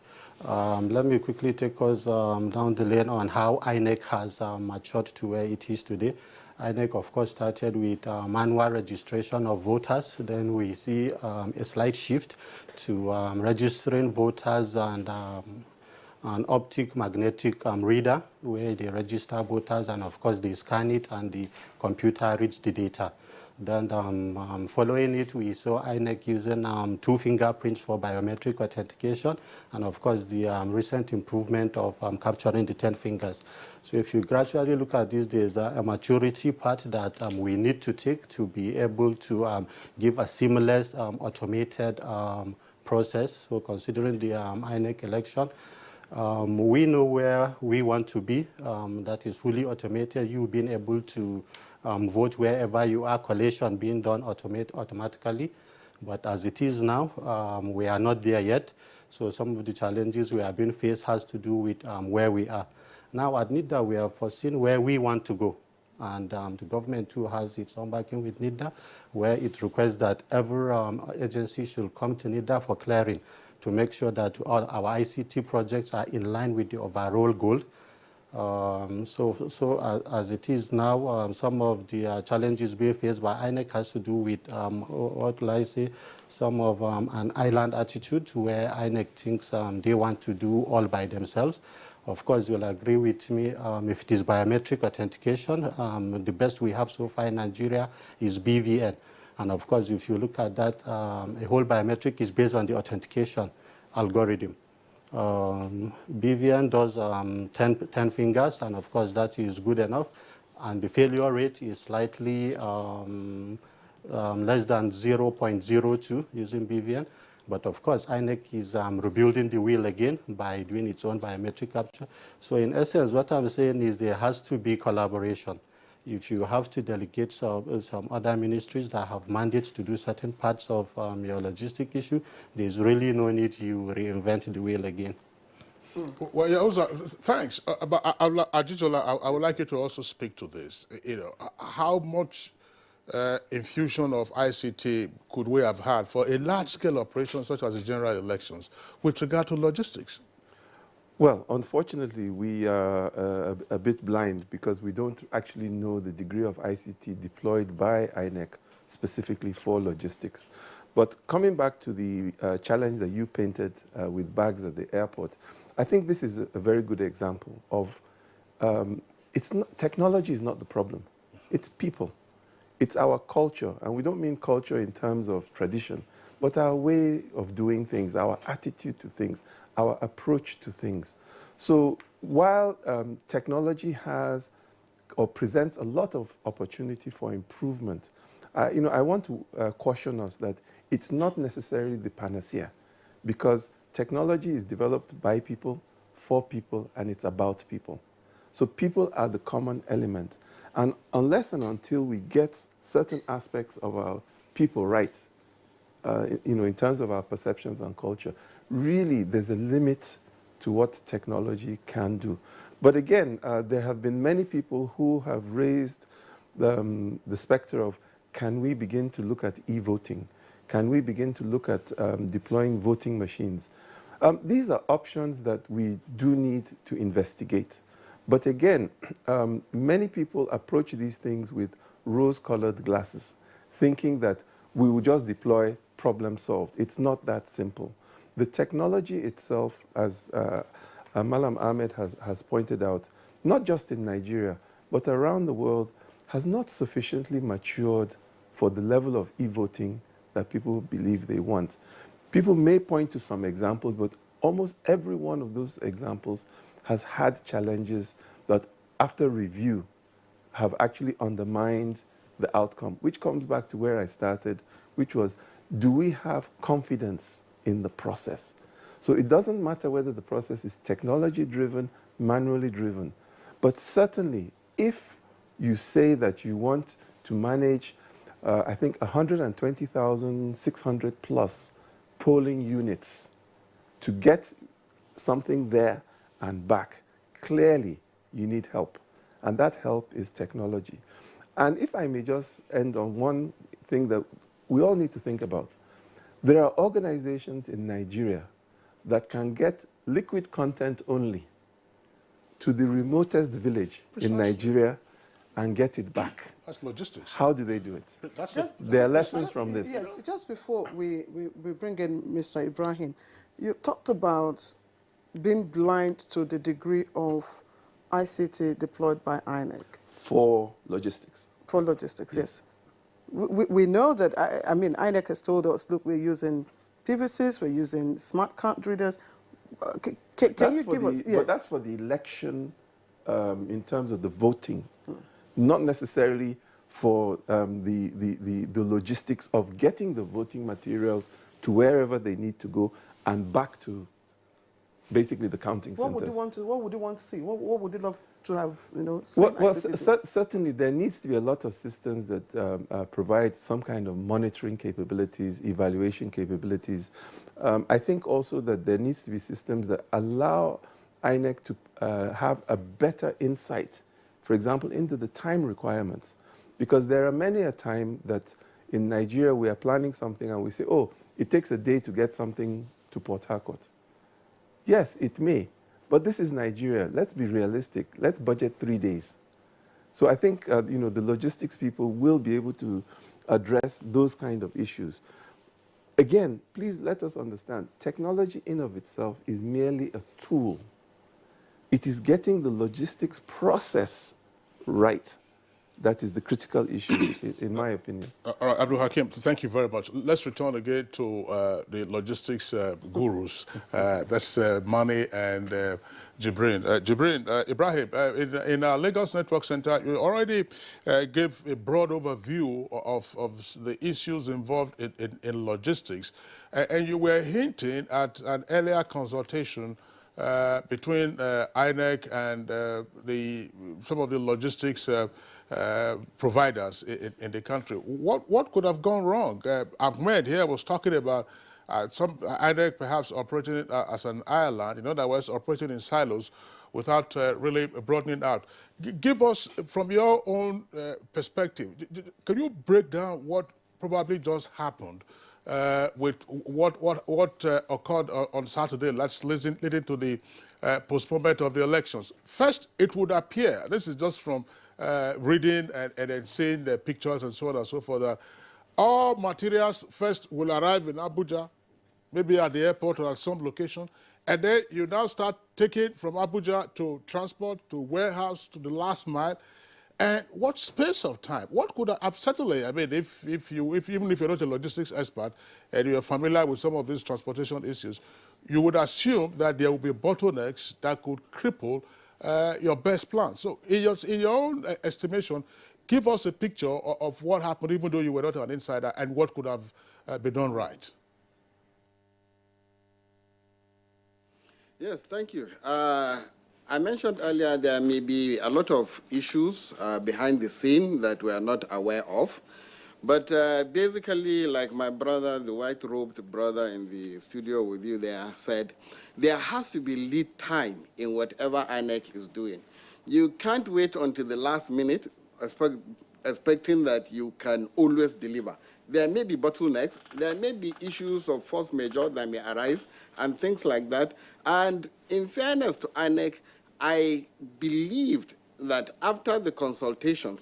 V: Let me quickly take us down the lane on how INEC has matured to where it is today. INEC, of course, started with manual registration of voters. Then we see a slight shift to registering voters and an optic magnetic reader, where they register voters, and of course they scan it and the computer reads the data. Then following it, we saw INEC using 2 fingerprints for biometric authentication, and of course the recent improvement of capturing the 10 fingers. So if you gradually look at this, there's a maturity part that we need to take to be able to give a seamless automated process. So considering the INEC election, we know where we want to be. That is fully automated. You being able to vote wherever you are, collation being done automatically. But as it is now, we are not there yet. So some of the challenges we have been faced has to do with where we are. Now at NIDA, we have foreseen where we want to go. And the government too has its own backing with NIDA, where it requests that every agency should come to NIDA for clearing to make sure that all our ICT projects are in line with the overall goal. So as it is now, some of the challenges being faced by INEC has to do with, what will I say, some of an island attitude, where INEC thinks they want to do all by themselves. Of course, you'll agree with me, if it is biometric authentication, the best we have so far in Nigeria is BVN. And of course, if you look at that, a whole biometric is based on the authentication algorithm. BVN does 10 fingers, and of course that is good enough. And the failure rate is slightly less than 0.02 using BVN. But of course, INEC is rebuilding the wheel again by doing its own biometric capture. So in essence, what I'm saying is there has to be collaboration. If you have to delegate some other ministries that have mandates to do certain parts of your logistic issue, there's really no need you reinvent the wheel again.
C: Well, yeah, also, thanks. But Ajijola, I would like you to also speak to this. You know, how much infusion of ICT could we have had for a large-scale operation such as the general elections with regard to logistics?
F: Well, unfortunately, we are a bit blind because we don't actually know the degree of ICT deployed by INEC specifically for logistics. But coming back to the challenge that you painted with bags at the airport, I think this is a very good example of technology is not the problem. It's people. It's our culture. And we don't mean culture in terms of tradition, but our way of doing things, our attitude to things, our approach to things. So while technology has or presents a lot of opportunity for improvement, I want to caution us that it's not necessarily the panacea, because technology is developed by people, for people, and it's about people. So people are the common element. And unless and until we get certain aspects of our people right, in terms of our perceptions and culture, really there's a limit to what technology can do. But again, there have been many people who have raised the specter of, can we begin to look at e-voting? Can we begin to look at deploying voting machines? These are options that we do need to investigate. But again, many people approach these things with rose-colored glasses, thinking that we will just deploy, problem solved. It's not that simple. The technology itself, as Malam Ahmed has pointed out, not just in Nigeria, but around the world, has not sufficiently matured for the level of e-voting that people believe they want. People may point to some examples, but almost every one of those examples has had challenges that, after review, have actually undermined the outcome, which comes back to where I started, which was, do we have confidence in the process? So it doesn't matter whether the process is technology-driven, manually driven, but certainly if you say that you want to manage, I think, 120,600 plus polling units to get something there and back, clearly you need help. And that help is technology. And if I may just end on one thing that we all need to think about. There are organizations in Nigeria that can get liquid content only to the remotest village in Nigeria and get it back.
C: That's logistics.
F: How do they do it? There are lessons from this.
A: Yes, just before we bring in Mr. Ibrahim, you talked about being blind to the degree of ICT deployed by INEC.
F: For logistics.
A: For logistics, yes. We know that, I mean, INEC has told us, look, we're using PVCs, we're using smart card readers. Can you give us? Yes.
F: But that's for the election in terms of the voting, not necessarily for the logistics of getting the voting materials to wherever they need to go and back to basically the counting centers.
A: What would you want to see? What would you love to have,
F: certainly there needs to be a lot of systems that provide some kind of monitoring capabilities, evaluation capabilities. I think also that there needs to be systems that allow INEC to have a better insight, for example, into the time requirements. Because there are many a time that in Nigeria we are planning something and we say, oh, it takes a day to get something to Port Harcourt. Yes, it may. But this is Nigeria. Let's be realistic. Let's budget 3 days. So I think the logistics people will be able to address those kind of issues. Again, please let us understand, technology in of itself is merely a tool. It is getting the logistics process right that is the critical issue, in my opinion.
C: All right, Abdul Hakim, thank you very much. Let's return again to the logistics gurus. That's Mani and Jibrin. Ibrahim, in our Lagos Network Center, you already gave a broad overview of the issues involved in logistics. And you were hinting at an earlier consultation between INEC and some of the logistics providers in the country. What could have gone wrong? Ahmed here was talking about some INEC perhaps operating as an island, in other words, operating in silos without really broadening out. Give us, from your own perspective, can you break down what probably just happened with what occurred on Saturday, leading to the postponement of the elections. First, it would appear, this is just from reading and then seeing the pictures and so on and so forth, that all materials first will arrive in Abuja, maybe at the airport or at some location, and then you now start taking from Abuja to transport, to warehouse, to the last mile. And what space of time? What could have certainly, I mean, even if you're not a logistics expert and you're familiar with some of these transportation issues, you would assume that there will be bottlenecks that could cripple your best plan. So in your own estimation, give us a picture of what happened, even though you were not an insider, and what could have been done right.
X: Yes, thank you. I mentioned earlier there may be a lot of issues behind the scene that we are not aware of. But basically, like my brother, the white-robed brother in the studio with you there said, there has to be lead time in whatever INEC is doing. You can't wait until the last minute expecting that you can always deliver. There may be bottlenecks, there may be issues of force majeure that may arise and things like that. And in fairness to INEC, I believed that after the consultation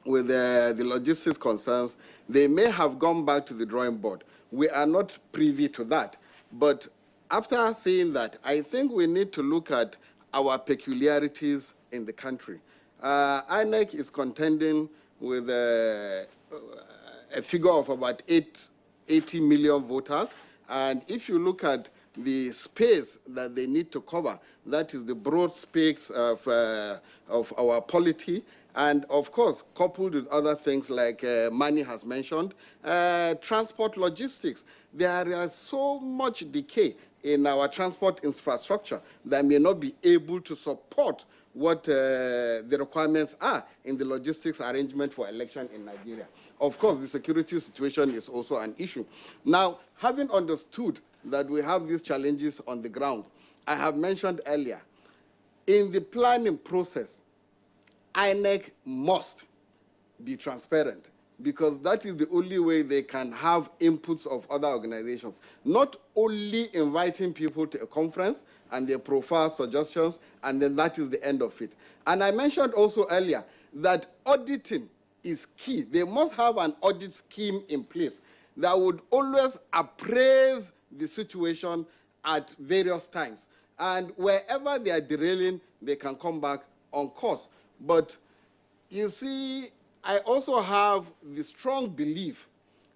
X: with the logistics concerns, they may have gone back to the drawing board. We are not privy to that. But after seeing that, I think we need to look at our peculiarities in the country. INEC is contending with a figure of about 80 million voters. And if you look at the space that they need to cover, that is the broad space of our polity, and of course, coupled with other things like Mani has mentioned, transport logistics. There is so much decay in our transport infrastructure that may not be able to support what the requirements are in the logistics arrangement for election in Nigeria. Of course, the security situation is also an issue. Now, having understood that we have these challenges on the ground, I have mentioned earlier, in the planning process, INEC must be transparent, because that is the only way they can have inputs of other organizations. Not only inviting people to a conference and their profile suggestions, and then that is the end of it. And I mentioned also earlier that auditing is key. They must have an audit scheme in place that would always appraise the situation at various times. And wherever they are derailing, they can come back on course. But you see, I also have the strong belief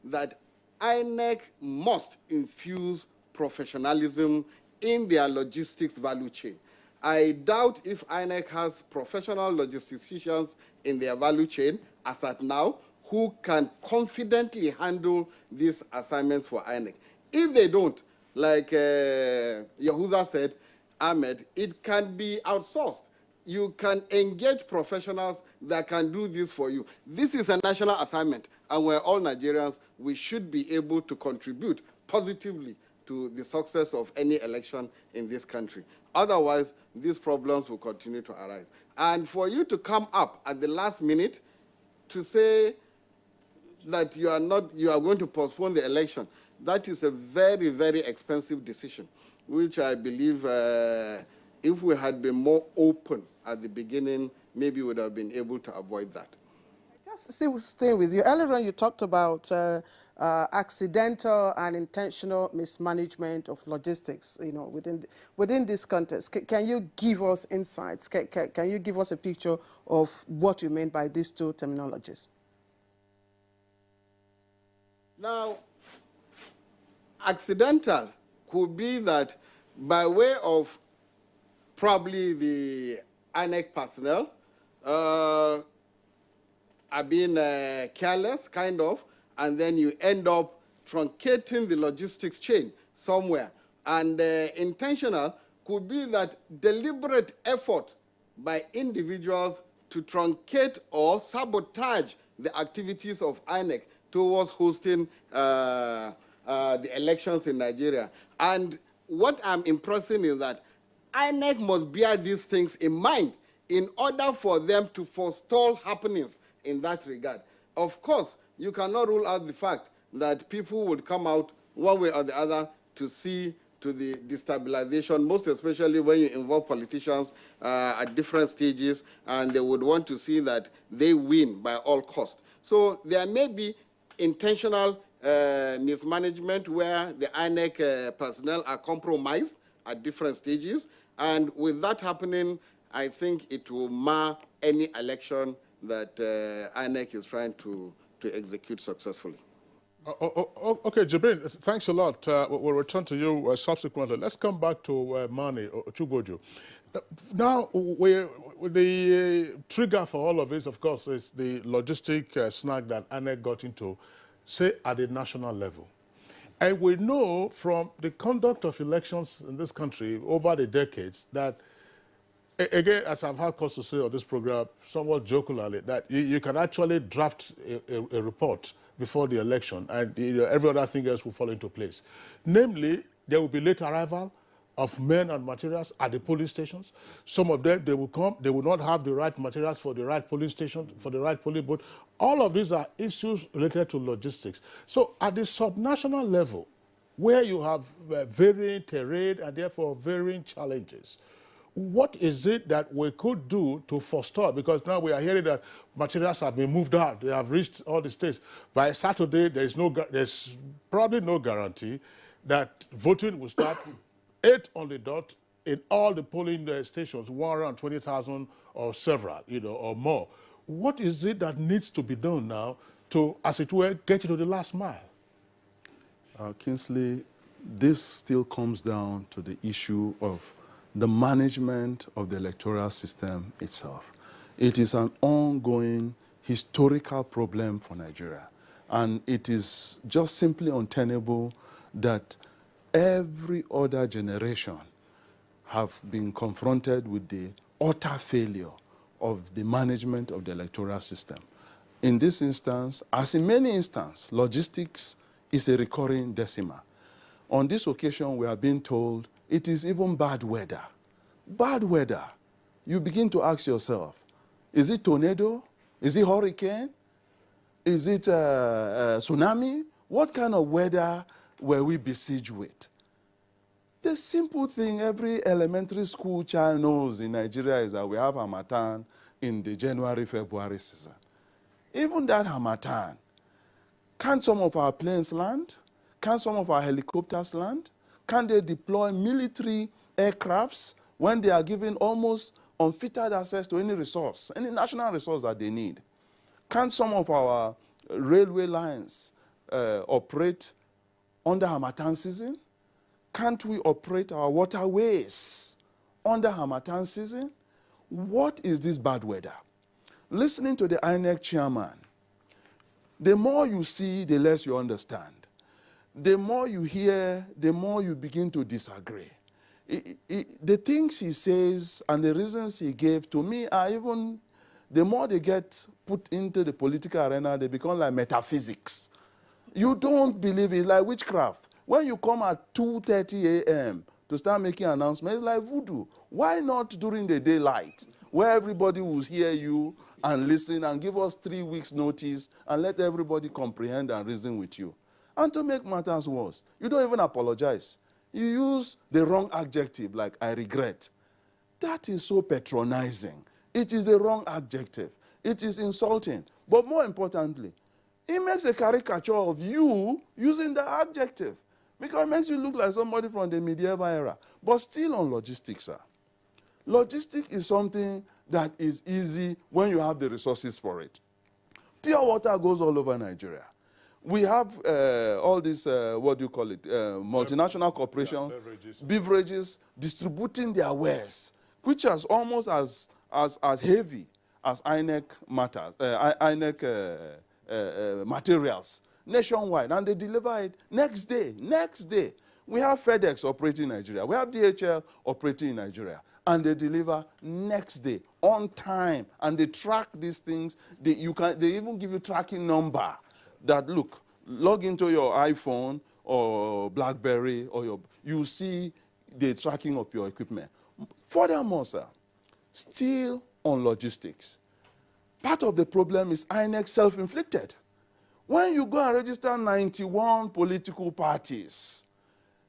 X: that INEC must infuse professionalism in their logistics value chain. I doubt if INEC has professional logisticians in their value chain as at now who can confidently handle these assignments for INEC. If they don't, like Yahuza said, Ahmed, it can be outsourced. You can engage professionals that can do this for you. This is a national assignment, and we're all Nigerians. We should be able to contribute positively to the success of any election in this country. Otherwise, these problems will continue to arise. And for you to come up at the last minute to say that you are going to postpone the election, that is a very, very expensive decision, which I believe if we had been more open at the beginning, maybe we would have been able to avoid that.
A: Just still staying with you. Earlier on, you talked about accidental and intentional mismanagement of logistics, you know, within this context. Can you give us insights? Can you give us a picture of what you mean by these two terminologies?
X: Now, accidental could be that by way of probably the INEC personnel are being careless, kind of, and then you end up truncating the logistics chain somewhere. And intentional could be that deliberate effort by individuals to truncate or sabotage the activities of INEC towards hosting the elections in Nigeria. And what I'm impressing is that INEC must bear these things in mind in order for them to forestall happenings in that regard. Of course, you cannot rule out the fact that people would come out one way or the other to see to the destabilization, most especially when you involve politicians at different stages, and they would want to see that they win by all costs. So there may be intentional mismanagement where the INEC personnel are compromised at different stages, and with that happening, I think it will mar any election that INEC is trying to execute successfully.
C: Okay, Jibrin, thanks a lot. We'll return to you subsequently. Let's come back to Mani Chugoju. Now, the trigger for all of this, of course, is the logistic snag that INEC got into, say, at the national level. And we know from the conduct of elections in this country over the decades that, again, as I've had cause to say on this program, somewhat jokingly, that you can actually draft a report before the election, and every other thing else will fall into place. Namely, there will be late arrival of men and materials at the police stations. Some of them, they will come, they will not have the right materials for the right police station, for the right police boat. All of these are issues related to logistics. So at the subnational level, where you have varying terrain and therefore varying challenges, what is it that we could do to forestall? Because now we are hearing that materials have been moved out. They have reached all the states. By Saturday, there's probably no guarantee that voting will start 8 on the dot in all the polling stations, 120,000 or several, or more. What is it that needs to be done now to, as it were, get you to the last mile?
E: Kingsley, this still comes down to the issue of the management of the electoral system itself. It is an ongoing historical problem for Nigeria, and it is just simply untenable that every other generation have been confronted with the utter failure of the management of the electoral system. In this instance, as in many instances, logistics is a recurring decima. On this occasion, we are being told it is even bad weather. Bad weather. You begin to ask yourself, is it tornado? Is it hurricane? Is it tsunami? What kind of weather were we besieged with? The simple thing every elementary school child knows in Nigeria is that we have Harmattan in the January-February season. Even that Harmattan, can some of our planes land? Can some of our helicopters land? Can they deploy military aircrafts when they are given almost unfettered access to any resource, any national resource that they need? Can some of our railway lines operate under Harmattan season? Can't we operate our waterways under Harmattan season? What is this bad weather? Listening to the INEC chairman, the more you see, the less you understand. The more you hear, the more you begin to disagree. The things he says and the reasons he gave to me are even, the more they get put into the political arena, they become like metaphysics. You don't believe it, like witchcraft. When you come at 2:30 a.m. to start making announcements, it's like voodoo. Why not during the daylight, where everybody will hear you and listen and give us 3 weeks notice and let everybody comprehend and reason with you? And to make matters worse, you don't even apologize. You use the wrong adjective, like I regret. That is so patronizing. It is a wrong adjective. It is insulting. But more importantly, it makes a caricature of you using the adjective, because it makes you look like somebody from the medieval era. But still on logistics, sir. Logistics is something that is easy when you have the resources for it. Pure water goes all over Nigeria. We have all these, what do you call it, multinational corporations, beverages distributing their wares, which is almost as heavy as INEC matters, materials nationwide, and they deliver it next day. We have FedEx operating in Nigeria. We have DHL operating in Nigeria. And they deliver next day, on time. And they track these things. They even give you tracking number that, look, log into your iPhone or BlackBerry, or you see the tracking of your equipment. Furthermore, sir, still on logistics, part of the problem is INEC self-inflicted. When you go and register 91 political parties,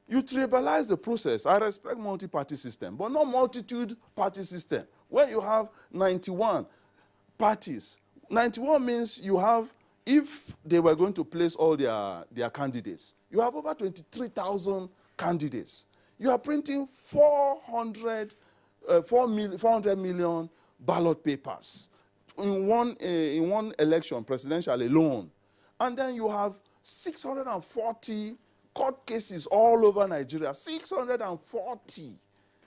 E: you tribalize the process. I respect multi-party system, but not multitude party system. When you have 91 parties, 91 means you have, if they were going to place all their candidates, you have over 23,000 candidates. You are printing 400 million ballot papers in one election, presidential alone. And then you have 640 court cases all over Nigeria, 640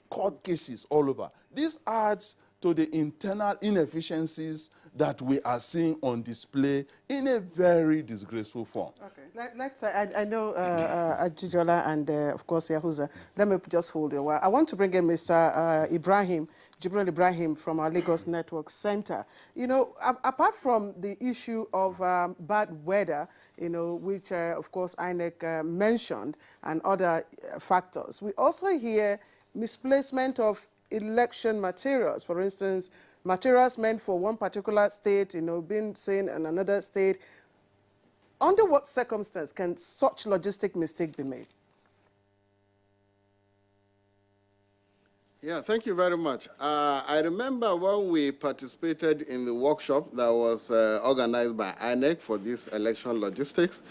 E: court cases all over. This adds to the internal inefficiencies that we are seeing on display in a very disgraceful form.
A: Okay, I know Ajijola and of course Yahuza. Let me just hold you a while. I want to bring in Mr. Jibril Ibrahim from our Lagos Network Center. You know, apart from the issue of bad weather, you know, which of course INEC mentioned, and other factors, we also hear misplacement of election materials. For instance, materials meant for one particular state, you know, being seen in another state. Under what circumstance can such logistic mistake be made?
X: Yeah, thank you very much. I remember when we participated in the workshop that was organized by INEC for this election logistics,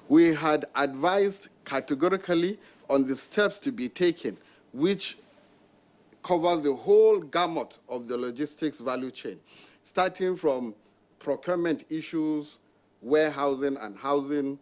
X: we had advised categorically on the steps to be taken, which covers the whole gamut of the logistics value chain, starting from procurement issues, warehousing and housing,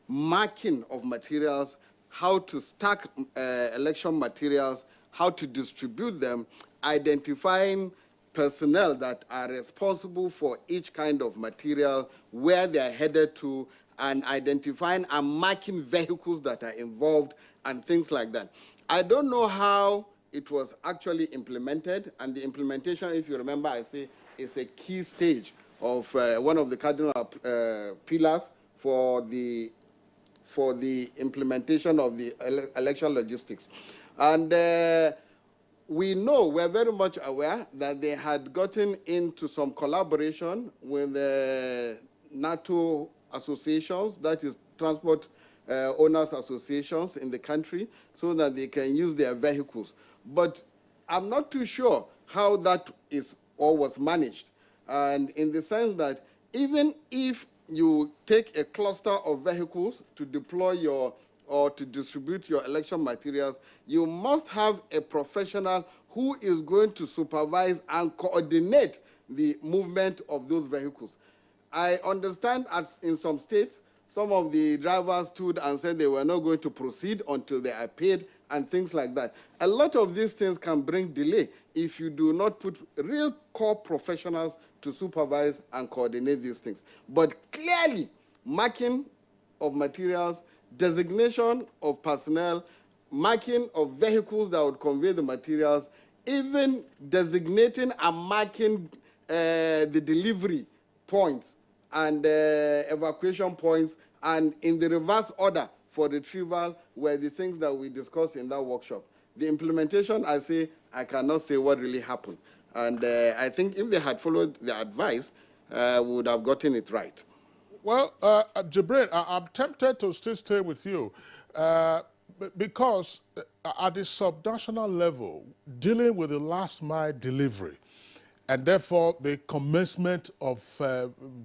X: marking of materials, how to stack election materials, how to distribute them, identifying personnel that are responsible for each kind of material, where they are headed to, and identifying and marking vehicles that are involved and things like that. I don't know how it was actually implemented, and the implementation, if you remember, I say, is a key stage of one of the cardinal pillars for the implementation of the election logistics. And we know, we're very much aware that they had gotten into some collaboration with NATO associations, that is transport owners associations in the country, so that they can use their vehicles. But I'm not too sure how that is or was managed. And in the sense that even if you take a cluster of vehicles to deploy or to distribute your election materials, you must have a professional who is going to supervise and coordinate the movement of those vehicles. I understand as in some states, some of the drivers stood and said they were not going to proceed until they are paid and things like that. A lot of these things can bring delay if you do not put real core professionals to supervise and coordinate these things. But clearly, marking of materials, designation of personnel, marking of vehicles that would convey the materials, even designating and marking the delivery points and evacuation points, and in the reverse order for retrieval were the things that we discussed in that workshop. The implementation, I cannot say what really happened. And I think if they had followed the advice, we would have gotten it right.
C: Well, Jibril, I'm tempted to still stay with you because at the subnational level, dealing with the last mile delivery, and therefore the commencement of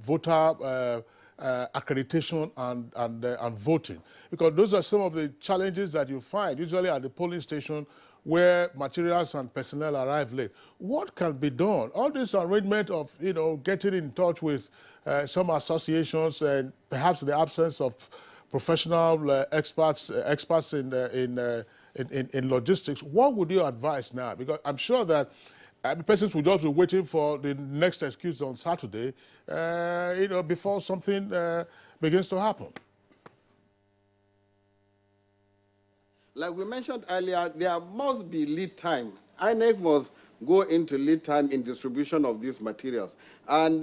C: voter accreditation and voting, because those are some of the challenges that you find usually at the polling station where materials and personnel arrive late. What can be done? All this arrangement of, you know, getting in touch with some associations and perhaps the absence of professional experts in logistics. What would you advise now? Because I'm sure that persons will just be waiting for the next excuse on Saturday, you know, before something begins to happen.
X: Like we mentioned earlier, there must be lead time. INEC must go into lead time in distribution of these materials. And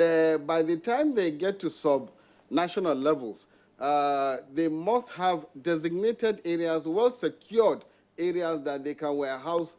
X: by the time they get to sub-national levels, they must have designated areas, well-secured areas that they can warehouse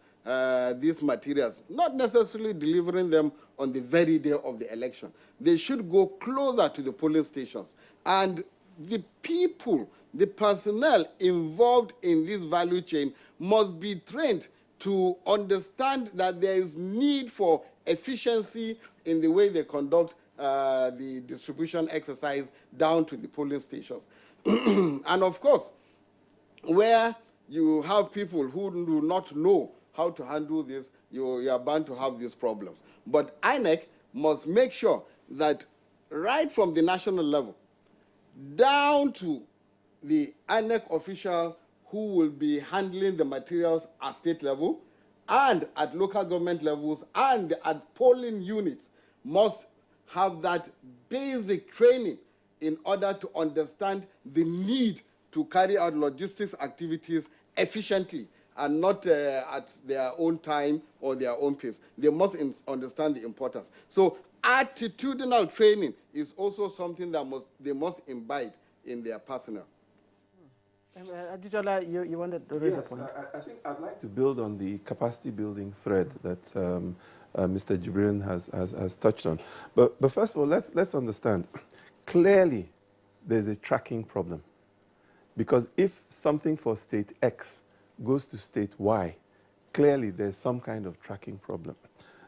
X: these materials, not necessarily delivering them on the very day of the election. They should go closer to the polling stations. And the people, the personnel involved in this value chain must be trained to understand that there is need for efficiency in the way they conduct the distribution exercise down to the polling stations. And of course, where you have people who do not know how to handle this, you are bound to have these problems. But INEC must make sure that right from the national level down to the INEC official who will be handling the materials at state level and at local government levels and at polling units must have that basic training in order to understand the need to carry out logistics activities efficiently and not at their own time or their own pace. They must understand the importance. So attitudinal training is also something that they must imbibe in their personnel.
A: Adejola, you wanted to raise a point.
F: I think I'd like to build on the capacity building thread that Mr. Jibrin has touched on. But first of all, let's understand. Clearly, there's a tracking problem. Because if something for state X goes to state Y, clearly there's some kind of tracking problem.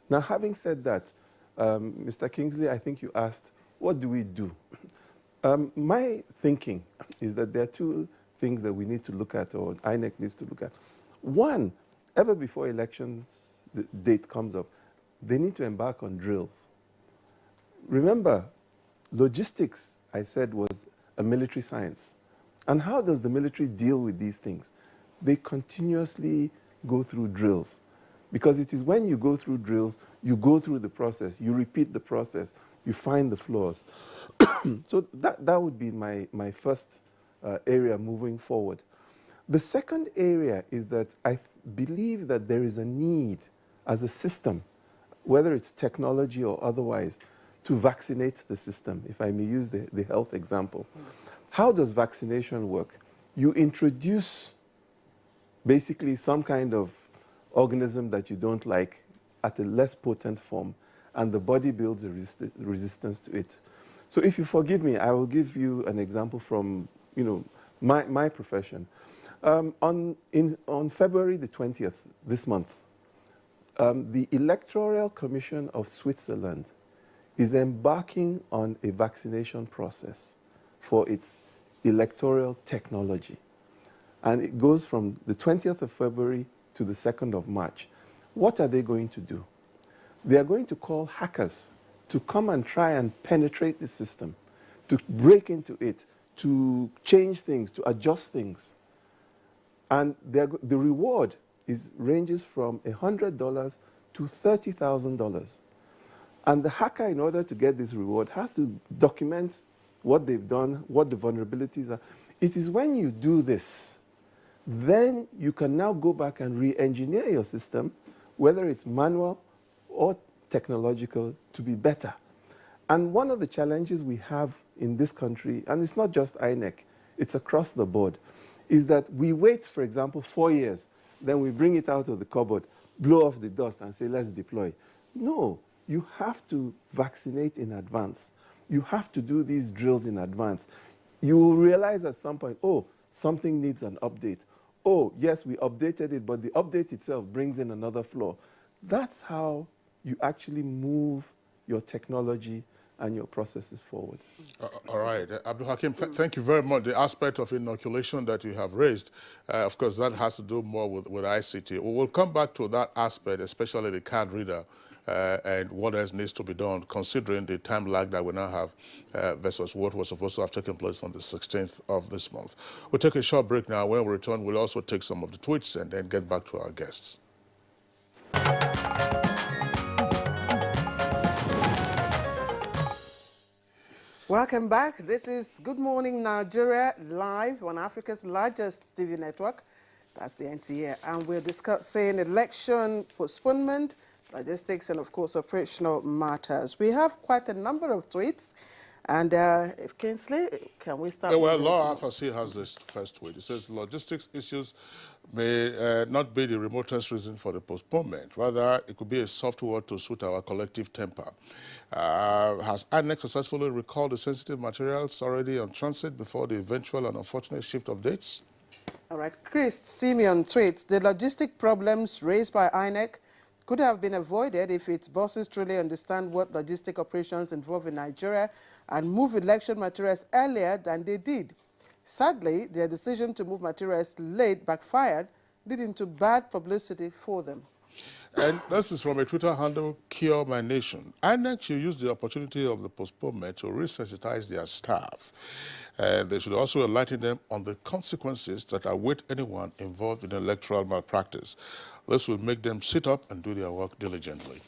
F: Now, having said that, Mr. Kingsley, I think you asked, what do we do? My thinking is that there are two things that we need to look at, or INEC needs to look at. One, ever before elections, the date comes up, they need to embark on drills. Remember, logistics, I said, was a military science. And how does the military deal with these things? They continuously go through drills. Because it is when you go through drills, you go through the process, you repeat the process, you find the flaws. So that would be my first area moving forward. The second area is that I believe that there is a need as a system, whether it's technology or otherwise, to vaccinate the system, if I may use the health example. How does vaccination work? You introduce basically some kind of organism that you don't like at a less potent form, and the body builds a resistance to it. So if you forgive me, I will give you an example from my profession. On February the 20th, this month, the Electoral Commission of Switzerland is embarking on a vaccination process for its electoral technology. And it goes from the 20th of February to the 2nd of March. What are they going to do? They are going to call hackers to come and try and penetrate the system, to break into it, to change things, to adjust things. And the reward ranges from $100 to $30,000. And the hacker, in order to get this reward, has to document what they've done, what the vulnerabilities are. It is when you do this, then you can now go back and re-engineer your system, whether it's manual or technological, to be better. And one of the challenges we have in this country, and it's not just INEC, it's across the board, is that we wait, for example, 4 years, then we bring it out of the cupboard, blow off the dust and say, let's deploy. No, you have to vaccinate in advance. You have to do these drills in advance. You will realize at some point, oh, something needs an update. Oh, yes, we updated it, but the update itself brings in another flaw. That's how you actually move your technology and your processes forward.
C: All right. Abdul Hakim, thank you very much. The aspect of inoculation that you have raised, of course, that has to do more with ICT. We will come back to that aspect, especially the card reader, and what else needs to be done, considering the time lag that we now have versus what was supposed to have taken place on the 16th of this month. We'll take a short break now. When we return, we'll also take some of the tweets and then get back to our guests.
A: Welcome back. This is Good Morning Nigeria, live on Africa's largest TV network. That's the NTA. And we're discussing election postponement, logistics, and of course, operational matters. We have quite a number of tweets. And if Kingsley, can we start?
C: Yeah, well,
A: with
C: Law Alpha C has this first tweet. It says logistics issues may not be the remotest reason for the postponement. Rather, it could be a soft word to suit our collective temper. Has INEC successfully recalled the sensitive materials already on transit before the eventual and unfortunate shift of dates?
A: All right, Chris Simeon tweets, the logistic problems raised by INEC could have been avoided if its bosses truly understand what logistic operations involve in Nigeria and move election materials earlier than they did. Sadly, their decision to move materials late backfired, leading to bad publicity for them.
C: And this is from a Twitter handle, Cure My Nation. INEC should use the opportunity of the postponement to resensitize their staff. And they should also enlighten them on the consequences that await anyone involved in electoral malpractice. This will make them sit up and do their work diligently.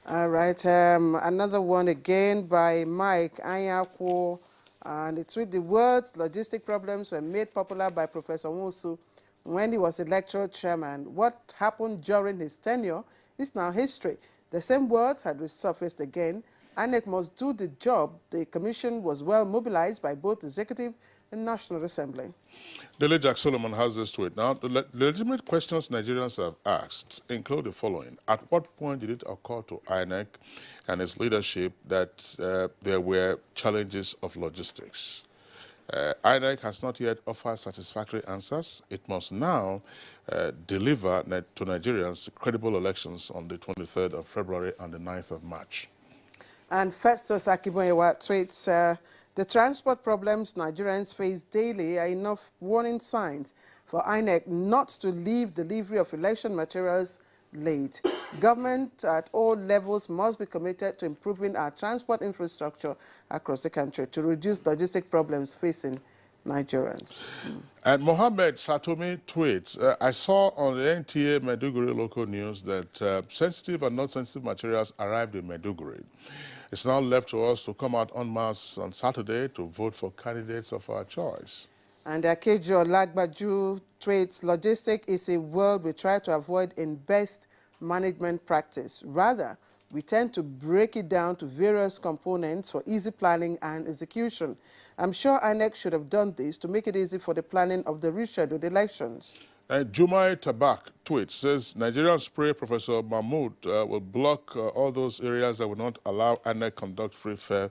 A: All right, another one again by Mike Anyakwo, and it's with the words, logistic problems were made popular by Professor Nwosu when he was electoral chairman. What happened during his tenure is now history. The same words had resurfaced again. INEC must do the job. The commission was well mobilized by both executive and National Assembly.
C: Dele Jack Solomon has this tweet. Now, the legitimate questions Nigerians have asked include the following. At what point did it occur to INEC and its leadership that there were challenges of logistics? INEC has not yet offered satisfactory answers. It must now deliver to Nigerians credible elections on the 23rd of February and the 9th of March.
A: And Festus Akiboyewa tweets, the transport problems Nigerians face daily are enough warning signs for INEC not to leave delivery of election materials late. Government at all levels must be committed to improving our transport infrastructure across the country to reduce logistic problems facing Nigerians.
C: And Mohammed Satomi tweets, I saw on the NTA Maiduguri local news that sensitive and non-sensitive materials arrived in Maiduguri. It's now left to us to come out en masse on Saturday to vote for candidates of our choice.
A: And Akejo Lagbaju tweets, logistic is a word we try to avoid in best management practice. Rather, we tend to break it down to various components for easy planning and execution. I'm sure INEC should have done this to make it easy for the planning of the rescheduled elections.
C: And Jumai Tabak tweets, says, Nigerians pray Professor Mahmoud will block all those areas that will not allow INEC conduct free, fair,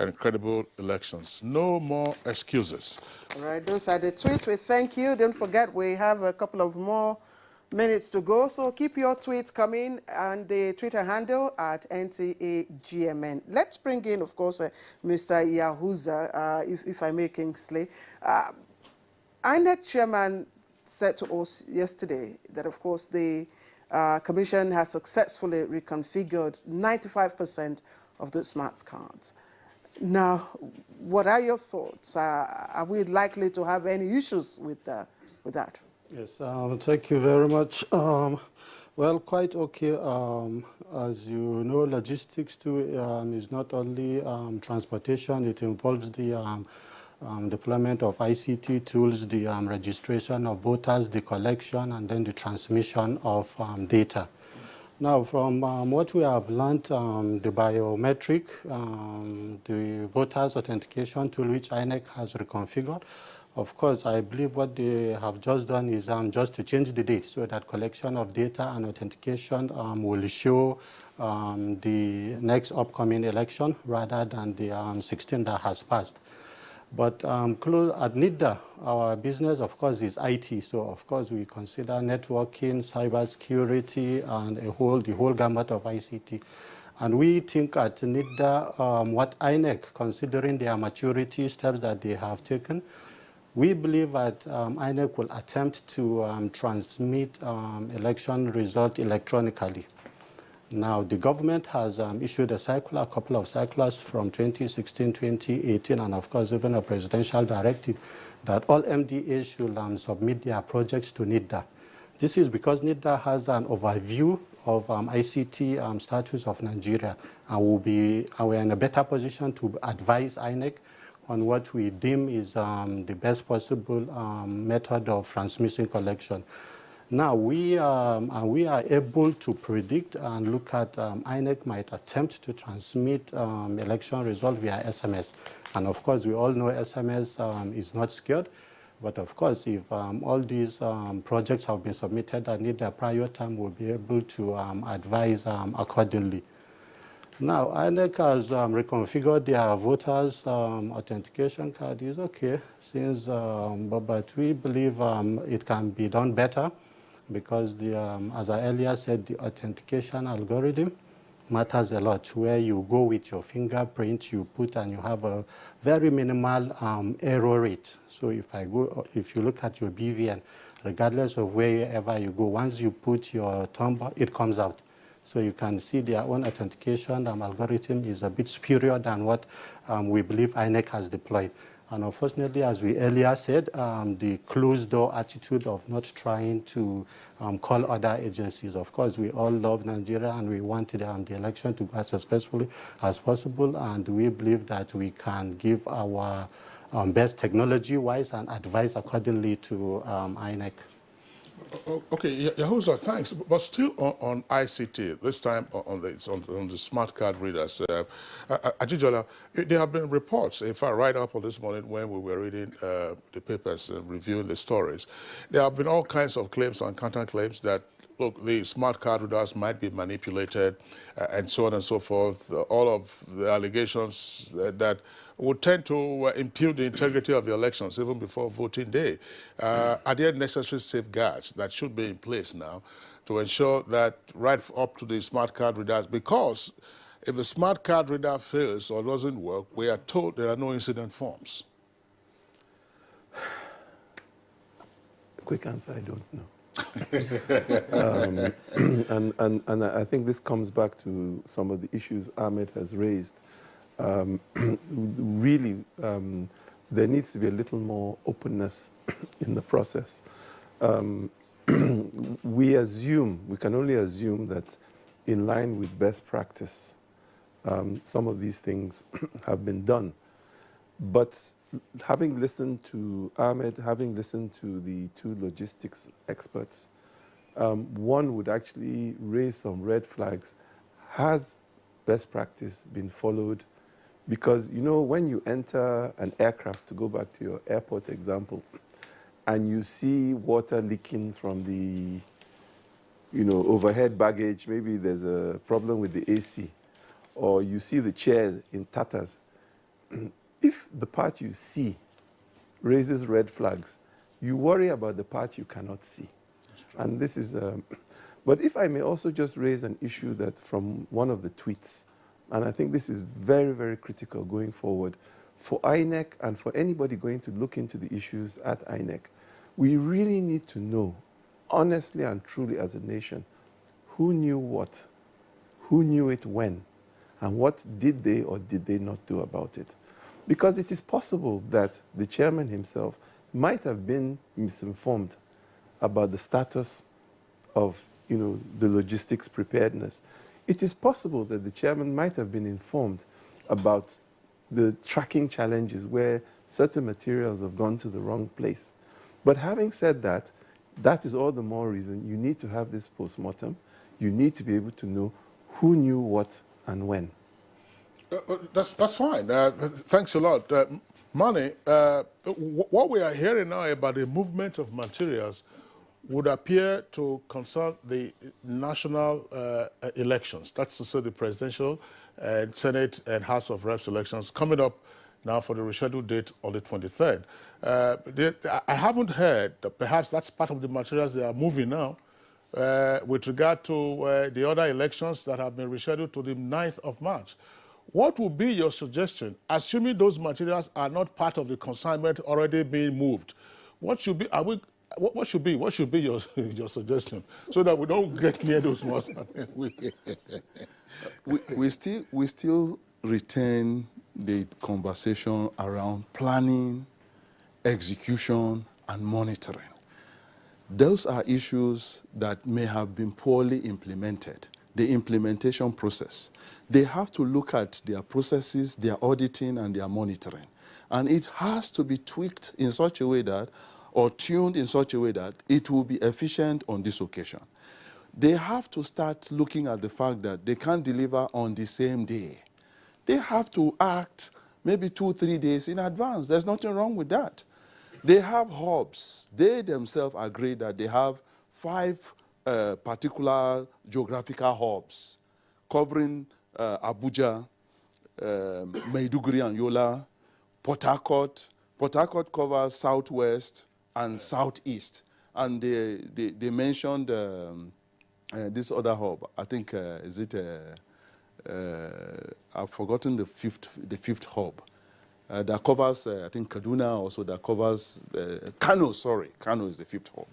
C: and credible elections. No more excuses.
A: All right, those are the tweets. We thank you. Don't forget, we have a couple of more minutes to go, so keep your tweets coming, and the Twitter handle at NTAGMN. Let's bring in, of course, Mr. Yahuza, if I may, Kingsley. INEC chairman said to us yesterday that, of course, the commission has successfully reconfigured 95% of the smart cards. Now, what are your thoughts? Are we likely to have any issues with that?
V: Yes, thank you very much. Well, quite okay. As you know, logistics too is not only transportation. It involves the deployment of ICT tools, the registration of voters, the collection, and then the transmission of data. Now, from what we have learned, the biometric, the voters authentication tool, which INEC has reconfigured, of course, I believe what they have just done is just to change the date so that collection of data and authentication will show the next upcoming election rather than the 16 that has passed. But close at NIDA, our business, of course, is IT. So, of course, we consider networking, cybersecurity, and the whole gamut of ICT. And we think at NIDA, what INEC, considering their maturity steps that they have taken, we believe that INEC will attempt to transmit election result electronically. Now, the government has issued a couple of circulars from 2016, 2018, and of course, even a presidential directive that all MDAs should submit their projects to NIDA. This is because NIDA has an overview of ICT status of Nigeria, and we're in a better position to advise INEC on what we deem is the best possible method of transmission collection. Now, we are able to predict and look at INEC might attempt to transmit election result via SMS. And of course, we all know SMS is not secured. But of course, if all these projects have been submitted and need their prior time, we'll be able to advise accordingly. Now, INEC has reconfigured their voters' authentication card. Is okay, since, but we believe it can be done better because, as I earlier said, the authentication algorithm matters a lot, where you go with your fingerprint, you put, and you have a very minimal error rate. So if you look at your BVN, regardless of wherever you go, once you put your thumb, it comes out. So you can see their own authentication algorithm is a bit superior than what we believe INEC has deployed. And unfortunately, as we earlier said, the closed-door attitude of not trying to call other agencies. Of course, we all love Nigeria and we want the election to go as successfully as possible. And we believe that we can give our best technology-wise and advise accordingly to INEC.
C: Okay, Yahuza, thanks. But still on ICT, this time on the smart card readers, Ajijola, there have been reports, in fact, right up on this morning when we were reading the papers and reviewing the stories, there have been all kinds of claims and counterclaims that, look, the smart card readers might be manipulated and so on and so forth. All of the allegations that would tend to impugn the integrity of the elections even before voting day. Are there necessary safeguards that should be in place now to ensure that right up to the smart card readers, because if the smart card reader fails or doesn't work, we are told there are no incident forms?
F: Quick answer, I don't know. And I think this comes back to some of the issues Ahmed has raised. Really, there needs to be a little more openness in the process. We can only assume that in line with best practice, some of these things have been done. But having listened to Ahmed, having listened to the two logistics experts, one would actually raise some red flags. Has best practice been followed? Because, you know, when you enter an aircraft, to go back to your airport example, and you see water leaking from the, overhead baggage, maybe there's a problem with the AC, or you see the chair in tatters, if the part you see raises red flags, you worry about the part you cannot see. And this is, but if I may also just raise an issue that from one of the tweets, and I think this is very, very critical going forward for INEC and for anybody going to look into the issues at INEC. We really need to know, honestly and truly as a nation, who knew what, who knew it when, and what did they or did they not do about it. Because it is possible that the chairman himself might have been misinformed about the status of, the logistics preparedness. It is possible that the chairman might have been informed about the tracking challenges where certain materials have gone to the wrong place. But having said that, that is all the more reason you need to have this postmortem. You need to be able to know who knew what and when.
C: That's fine. Thanks a lot. Mani, what we are hearing now about the movement of materials would appear to concern the national elections. That's to say the presidential, Senate, and House of Reps elections coming up now for the rescheduled date on the 23rd. I haven't heard that perhaps that's part of the materials they are moving now with regard to the other elections that have been rescheduled to the 9th of March. What would be your suggestion, assuming those materials are not part of the consignment already being moved? What should be, what should be your suggestion so that we don't get near those ones?
E: we still retain the conversation around planning, execution, and monitoring. Those are issues that may have been poorly implemented. The implementation process. They have to look at their processes, their auditing, and their monitoring. And it has to be tweaked in such a way that or tuned in such a way that it will be efficient on this occasion. They have to start looking at the fact that they can't deliver on the same day. They have to act maybe 2-3 days in advance. There's nothing wrong with that. They have hubs. They themselves agree that they have 5 particular geographical hubs covering Abuja, Maiduguri and Yola, Port Harcourt. Port Harcourt covers southwest and southeast. And they mentioned this other hub. I think, is it, I've forgotten the fifth hub. That covers, I think, Kaduna also, that covers Kano, sorry. Kano is the 5th hub.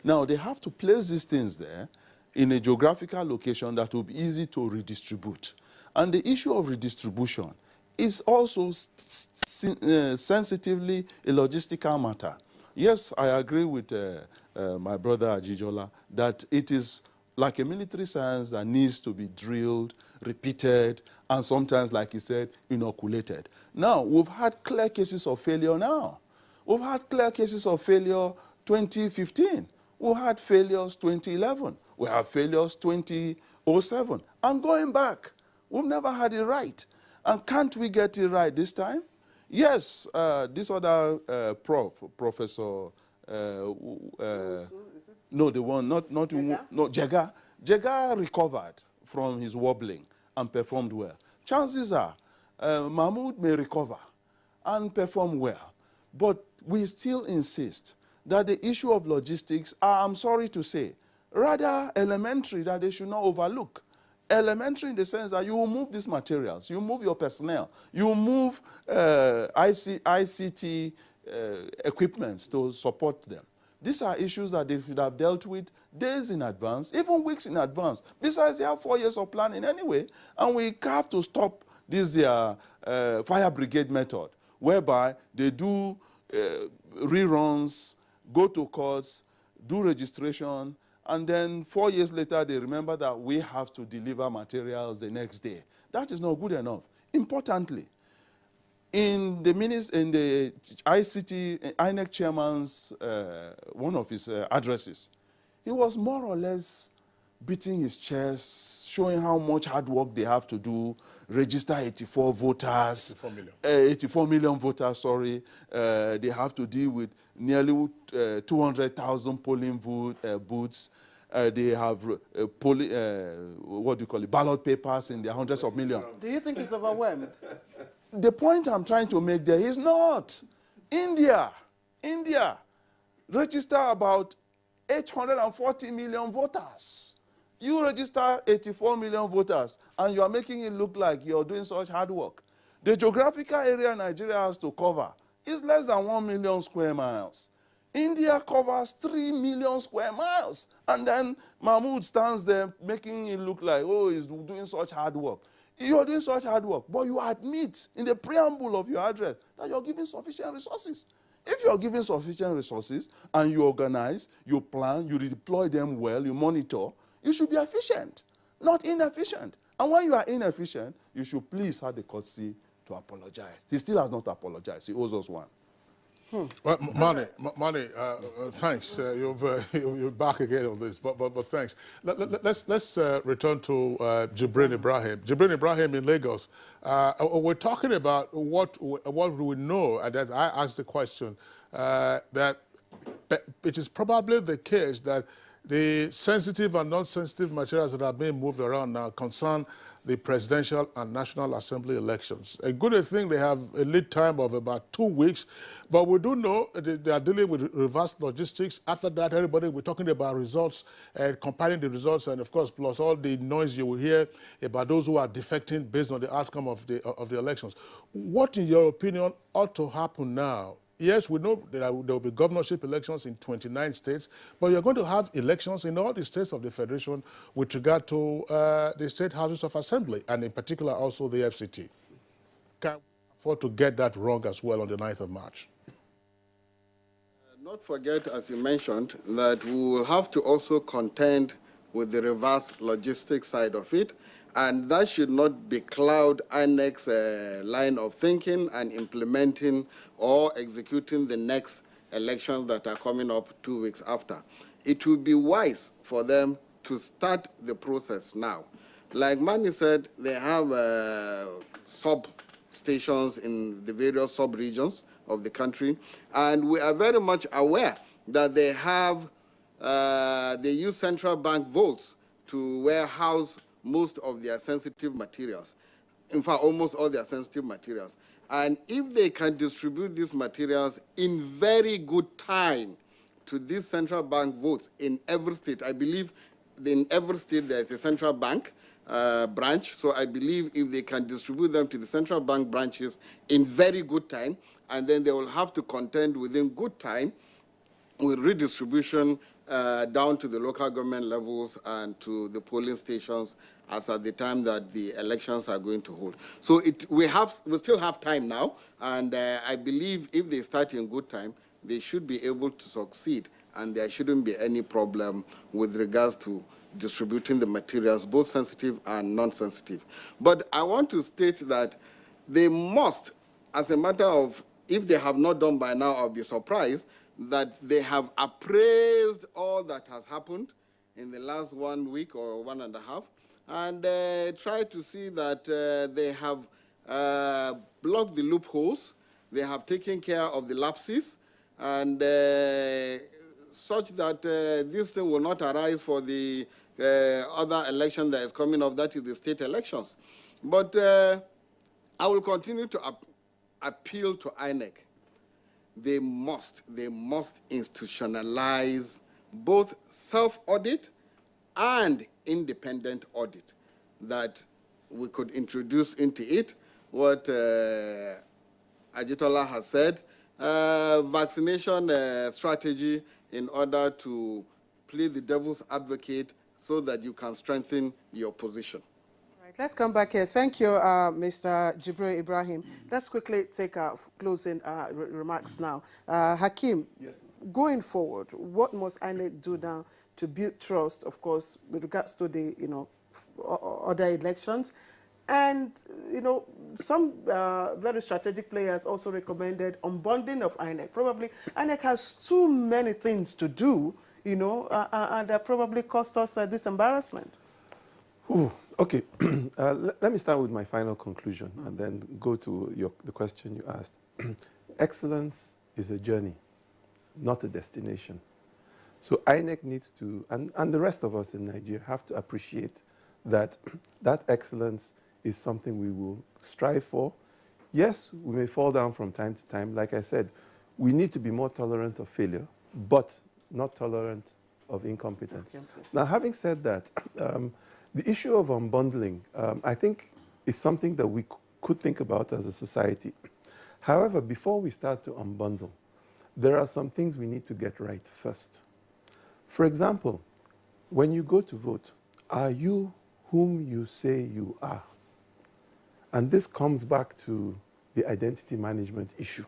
E: Now, they have to place these things there in a geographical location that will be easy to redistribute. And the issue of redistribution is also sensitively a logistical matter. Yes, I agree with my brother Ajijola that it is like a military science that needs to be drilled, repeated, and sometimes, like he said, inoculated. Now, we've had clear cases of failure now. We've had clear cases of failure 2015. We had failures 2011. We have failures 2007. And going back, we've never had it right. And can't we get it right this time? Yes, this other Professor, no, the one, not Jega. Jega recovered from his wobbling and performed well. Chances are Mahmoud may recover and perform well. But we still insist that the issue of logistics are, I'm sorry to say, rather elementary, that they should not overlook. Elementary in the sense that you will move these materials, you move your personnel, you move ICT equipments to support them. These are issues that they should have dealt with days in advance, even weeks in advance. Besides, they have 4 years of planning anyway, and we have to stop this fire brigade method, whereby they do reruns, go to courts, do registration, and then 4 years later, they remember that we have to deliver materials the next day. That is not good enough. Importantly, in the INEC chairman's, one of his addresses, he was more or less beating his chest, showing how much hard work they have to do, register 84 voters. 84 million. 84 million voters, sorry. They have to deal with nearly 200,000 polling booths. They have, what do you call it, ballot papers in their hundreds of millions.
A: Do you think he's overwhelmed?
E: The point I'm trying to make there is not. India register about 840 million voters. You register 84 million voters, and you are making it look like you're doing such hard work. The geographical area Nigeria has to cover is less than 1 million square miles. India covers 3 million square miles. And then Mahmoud stands there making it look like, oh, he's doing such hard work. You're doing such hard work, but you admit in the preamble of your address that you're giving sufficient resources. If you're giving sufficient resources and you organize, you plan, you deploy them well, you monitor, you should be efficient, not inefficient. And when you are inefficient, you should please have the courtesy to apologize. He still has not apologized. He owes us one.
C: Well, Mani, thanks. You're back again on this, but thanks. Let's return to Jibrin Ibrahim. Jibrin Ibrahim in Lagos. We're talking about what we know, and that I asked the question that it is probably the case that the sensitive and non-sensitive materials that are being moved around now concern the presidential and National Assembly elections. A good thing, they have a lead time of about 2 weeks, but we do know they are dealing with reverse logistics. After that, everybody, we're talking about results and comparing the results, and of course, plus all the noise you will hear about those who are defecting based on the outcome of the elections. What, in your opinion, ought to happen now? Yes, we know that there will be governorship elections in 29 states, but you're going to have elections in all the states of the Federation with regard to the state houses of assembly, and in particular also the FCT. Can we afford to get that wrong as well on the 9th of March?
X: Not forget, as you mentioned, that we will have to also contend with the reverse logistics side of it, and that should not becloud INEC's line of thinking and implementing or executing the next elections that are coming up 2 weeks after. It would be wise for them to start the process now. Like Manny said, they have sub-stations in the various sub-regions of the country, and we are very much aware that they have, they use central bank votes to warehouse most of their sensitive materials. In fact, almost all their sensitive materials. And if they can distribute these materials in very good time to these central bank votes in every state, I believe in every state there is a central bank branch, so I believe if they can distribute them to the central bank branches in very good time, and then they will have to contend within good time with redistribution down to the local government levels and to the polling stations as at the time that the elections are going to hold. So we still have time now, and I believe if they start in good time, they should be able to succeed, and there shouldn't be any problem with regards to distributing the materials, both sensitive and non-sensitive. But I want to state that they must, as a matter of, if they have not done by now, I'll be surprised, that they have appraised all that has happened in the last 1 week or 1.5, and try to see that they have blocked the loopholes, they have taken care of the lapses, and such that this thing will not arise for the other election that is coming up, that is the state elections. But I will continue to appeal to INEC. They must institutionalize both self-audit and independent audit, that we could introduce into it what Ajitola has said, vaccination strategy in order to play the devil's advocate so that you can strengthen your position.
A: Right, let's come back here. Thank you, Mr. Jibril Ibrahim. Let's quickly take our closing remarks now. Hakeem, yes, going forward, what must INEC do now to build trust, of course, with regards to the, other elections? And, some very strategic players also recommended unbundling of INEC. Probably INEC has too many things to do, and that probably cost us this embarrassment.
F: Ooh, okay. Let me start with my final conclusion and then go to the question you asked. Excellence is a journey, not a destination. So INEC needs to, and the rest of us in Nigeria have to appreciate that that excellence is something we will strive for. Yes, we may fall down from time to time. Like I said, we need to be more tolerant of failure, but not tolerant of incompetence. Now, having said that, the issue of unbundling, I think, is something that we could think about as a society. However, before we start to unbundle, there are some things we need to get right first. For example, when you go to vote, are you whom you say you are? And this comes back to the identity management issue.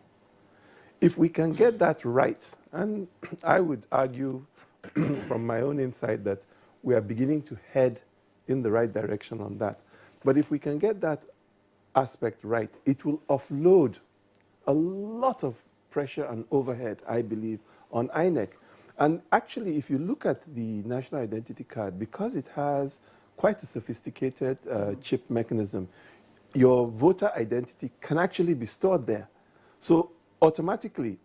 F: If we can get that right, and I would argue from my own insight that we are beginning to head in the right direction on that. But if we can get that aspect right, it will offload a lot of pressure and overhead, I believe, on INEC. And actually, if you look at the national identity card, because it has quite a sophisticated chip mechanism, your voter identity can actually be stored there. So automatically,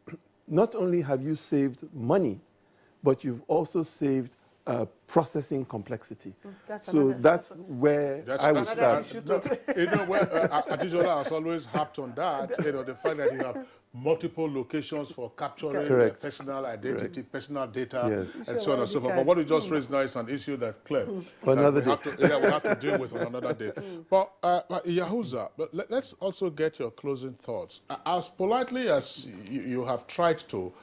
F: not only have you saved money, but you've also saved processing complexity. That's where I would start.
C: Ajijola has always harped on that, the fact that you have multiple locations for capturing personal identity, personal data, and so on and so forth. But what you just raised now is an issue that clear.
F: For another day.
C: We have to deal with on another day. But Yahuza, let's also get your closing thoughts. As politely as you have tried to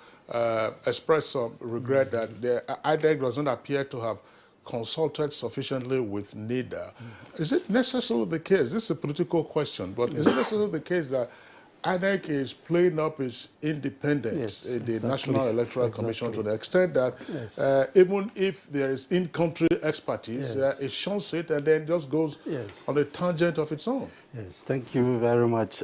C: express some regret that the INEC doesn't appear to have consulted sufficiently with NIDA. Is it necessarily the case, this is a political question, but is it necessarily the case that INEC is playing up its independence in the National Electoral Commission to the extent that even if there is in-country expertise, it shows it and then just goes on a tangent of its own?
V: Yes, thank you very much.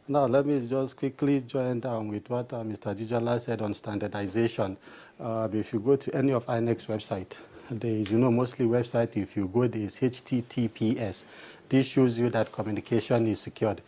V: Now, let me just quickly join with what Mr. Jijala said on standardization. If you go to any of INEC's website, there is, mostly website, if you go, there is HTTPS. This shows you that communication is secured.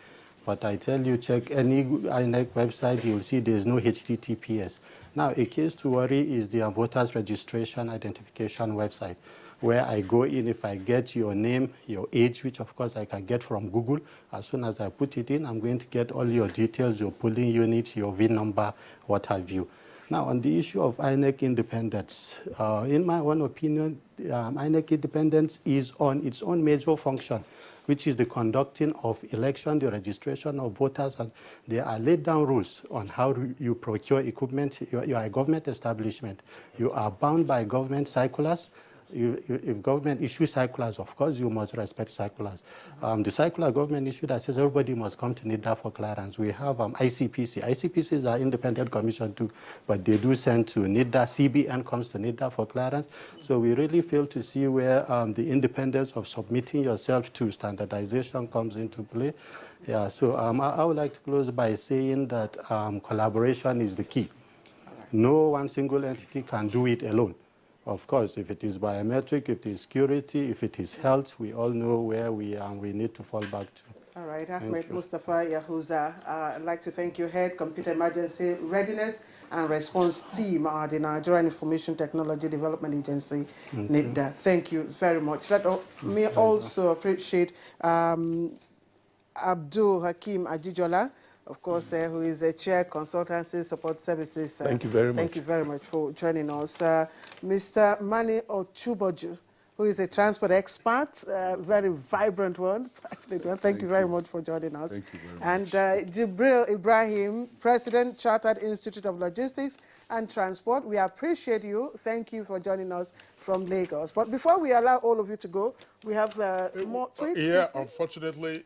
V: But I tell you, check any INEC website, you'll see there's no HTTPS. Now, a case to worry is the voters registration identification website, where I go in, if I get your name, your age, which of course I can get from Google, as soon as I put it in, I'm going to get all your details, your polling unit, your VIN number, what have you. Now, on the issue of INEC independence, in my own opinion, INEC independence is on its own major function, which is the conducting of election, the registration of voters, and there are laid down rules on how you procure equipment. You are a government establishment. You are bound by government circulars. If government issues circulars, of course, you must respect circulars. The circular government issue that says everybody must come to NIDA for clearance. We have ICPC. ICPC is an independent commission too, but they do send to NIDA. CBN comes to NIDA for clearance. So we really fail to see where the independence of submitting yourself to standardization comes into play. Yeah, so I would like to close by saying that collaboration is the key. No one single entity can do it alone. Of course, if it is biometric, if it is security, if it is health, we all know where we need to fall back to.
A: All right, Ahmed Mustafa Yahuza, I'd like to thank you, Head Computer Emergency Readiness and Response Team at the Nigerian Information Technology Development Agency, NIDA. Thank you very much. Let me also appreciate Abdul Hakim Ajijola, of course, who is a Chair Consultancy Support Services.
F: Thank you very much.
A: Thank you very much for joining us. Mr. Mani Ochuboju, who is a transport expert, very vibrant one, passionate one. Thank you very much for joining us.
E: Thank you very much.
A: And Jibril Ibrahim, President, Chartered Institute of Logistics and Transport. We appreciate you. Thank you for joining us from Lagos. But before we allow all of you to go, we have more tweets.
C: Yeah, unfortunately,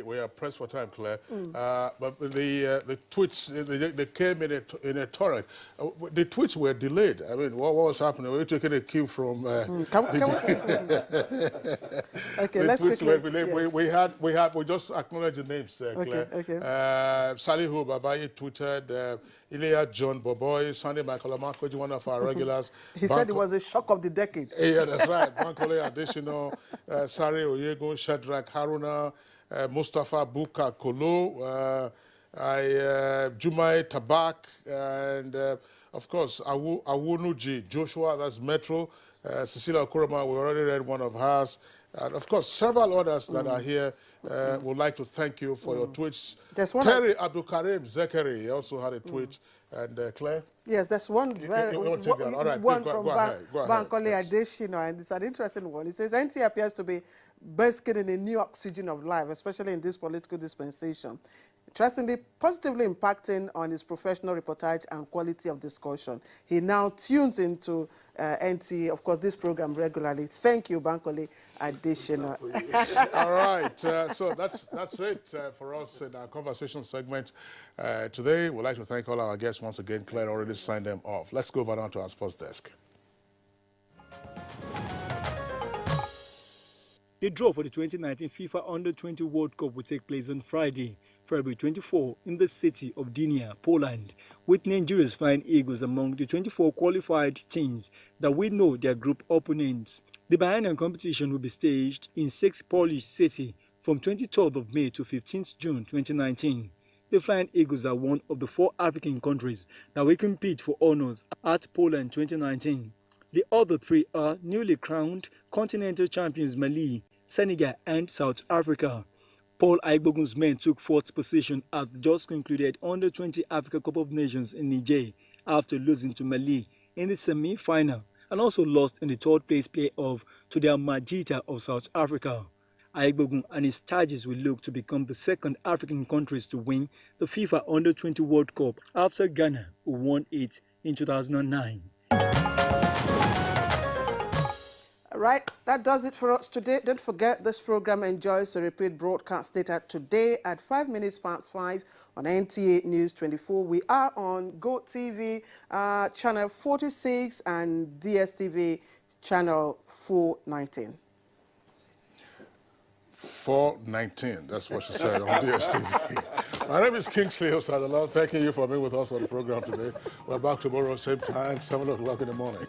C: we are pressed for time, Claire. But the tweets, they came in a torrent. The tweets were delayed. I mean, what was happening? We were taking a cue from...
A: Okay, let's quickly...
C: We just acknowledge the names, Claire.
A: Okay.
C: Salihu Babayi tweeted... Ilya John Boboy, Sunday Michael Amakoji, one of our regulars.
A: He said it was a shock of the decade.
C: Yeah, that's right. Bankole Adesina, Sari Oyego, Shadrach Haruna, Mustafa Buka Kolo, Jumai Tabak, and of course, Awunuji Joshua, that's Metro, Cecilia Okurama, we already read one of hers. And of course, several others that are here would like to thank you for your tweets. Terry Abdul Karim Zekeri also had a tweet. And Claire?
A: Yes, that's one very
C: All right,
A: one
C: go
A: from Bankole Adesina, and it's an interesting one. It says, NT appears to be basking in a new oxygen of life, especially in this political dispensation. Interestingly, positively impacting on his professional reportage and quality of discussion. He now tunes into NT, of course, this program regularly. Thank you, Bankole Adesina.
C: All right, so that's it for us in our conversation segment today. We'd like to thank all our guests once again. Claire already signed them off. Let's go over now to our sports desk.
G: The draw for the 2019 FIFA Under-20 World Cup will take place on Friday, February 24, in the city of Gdynia, Poland, with Nigeria's Flying Eagles among the 24 qualified teams that will know their group opponents. The biennial competition will be staged in 6 Polish cities from 23rd of May to 15th June 2019. The Flying Eagles are one of the 4 African countries that will compete for honors at Poland 2019. The other 3 are newly crowned continental champions Mali, Senegal and South Africa. Paul Aigbogun's men took 4th position at the just concluded Under-20 Africa Cup of Nations in Niger after losing to Mali in the semi-final and also lost in the 3rd place playoff to the Majita of South Africa. Aigbogun and his charges will look to become the 2nd African countries to win the FIFA Under-20 World Cup after Ghana, who won it in 2009.
A: Right, that does it for us today. Don't forget, this program enjoys a repeat broadcast later today at 5 minutes past 5 on NTA News 24. We are on GoTV channel 46 and DSTV channel 419.
C: 419, that's what she said on DSTV. My name is Kingsley Osadala. Thanking you for being with us on the program today. We're back tomorrow, same time, 7 o'clock in the morning.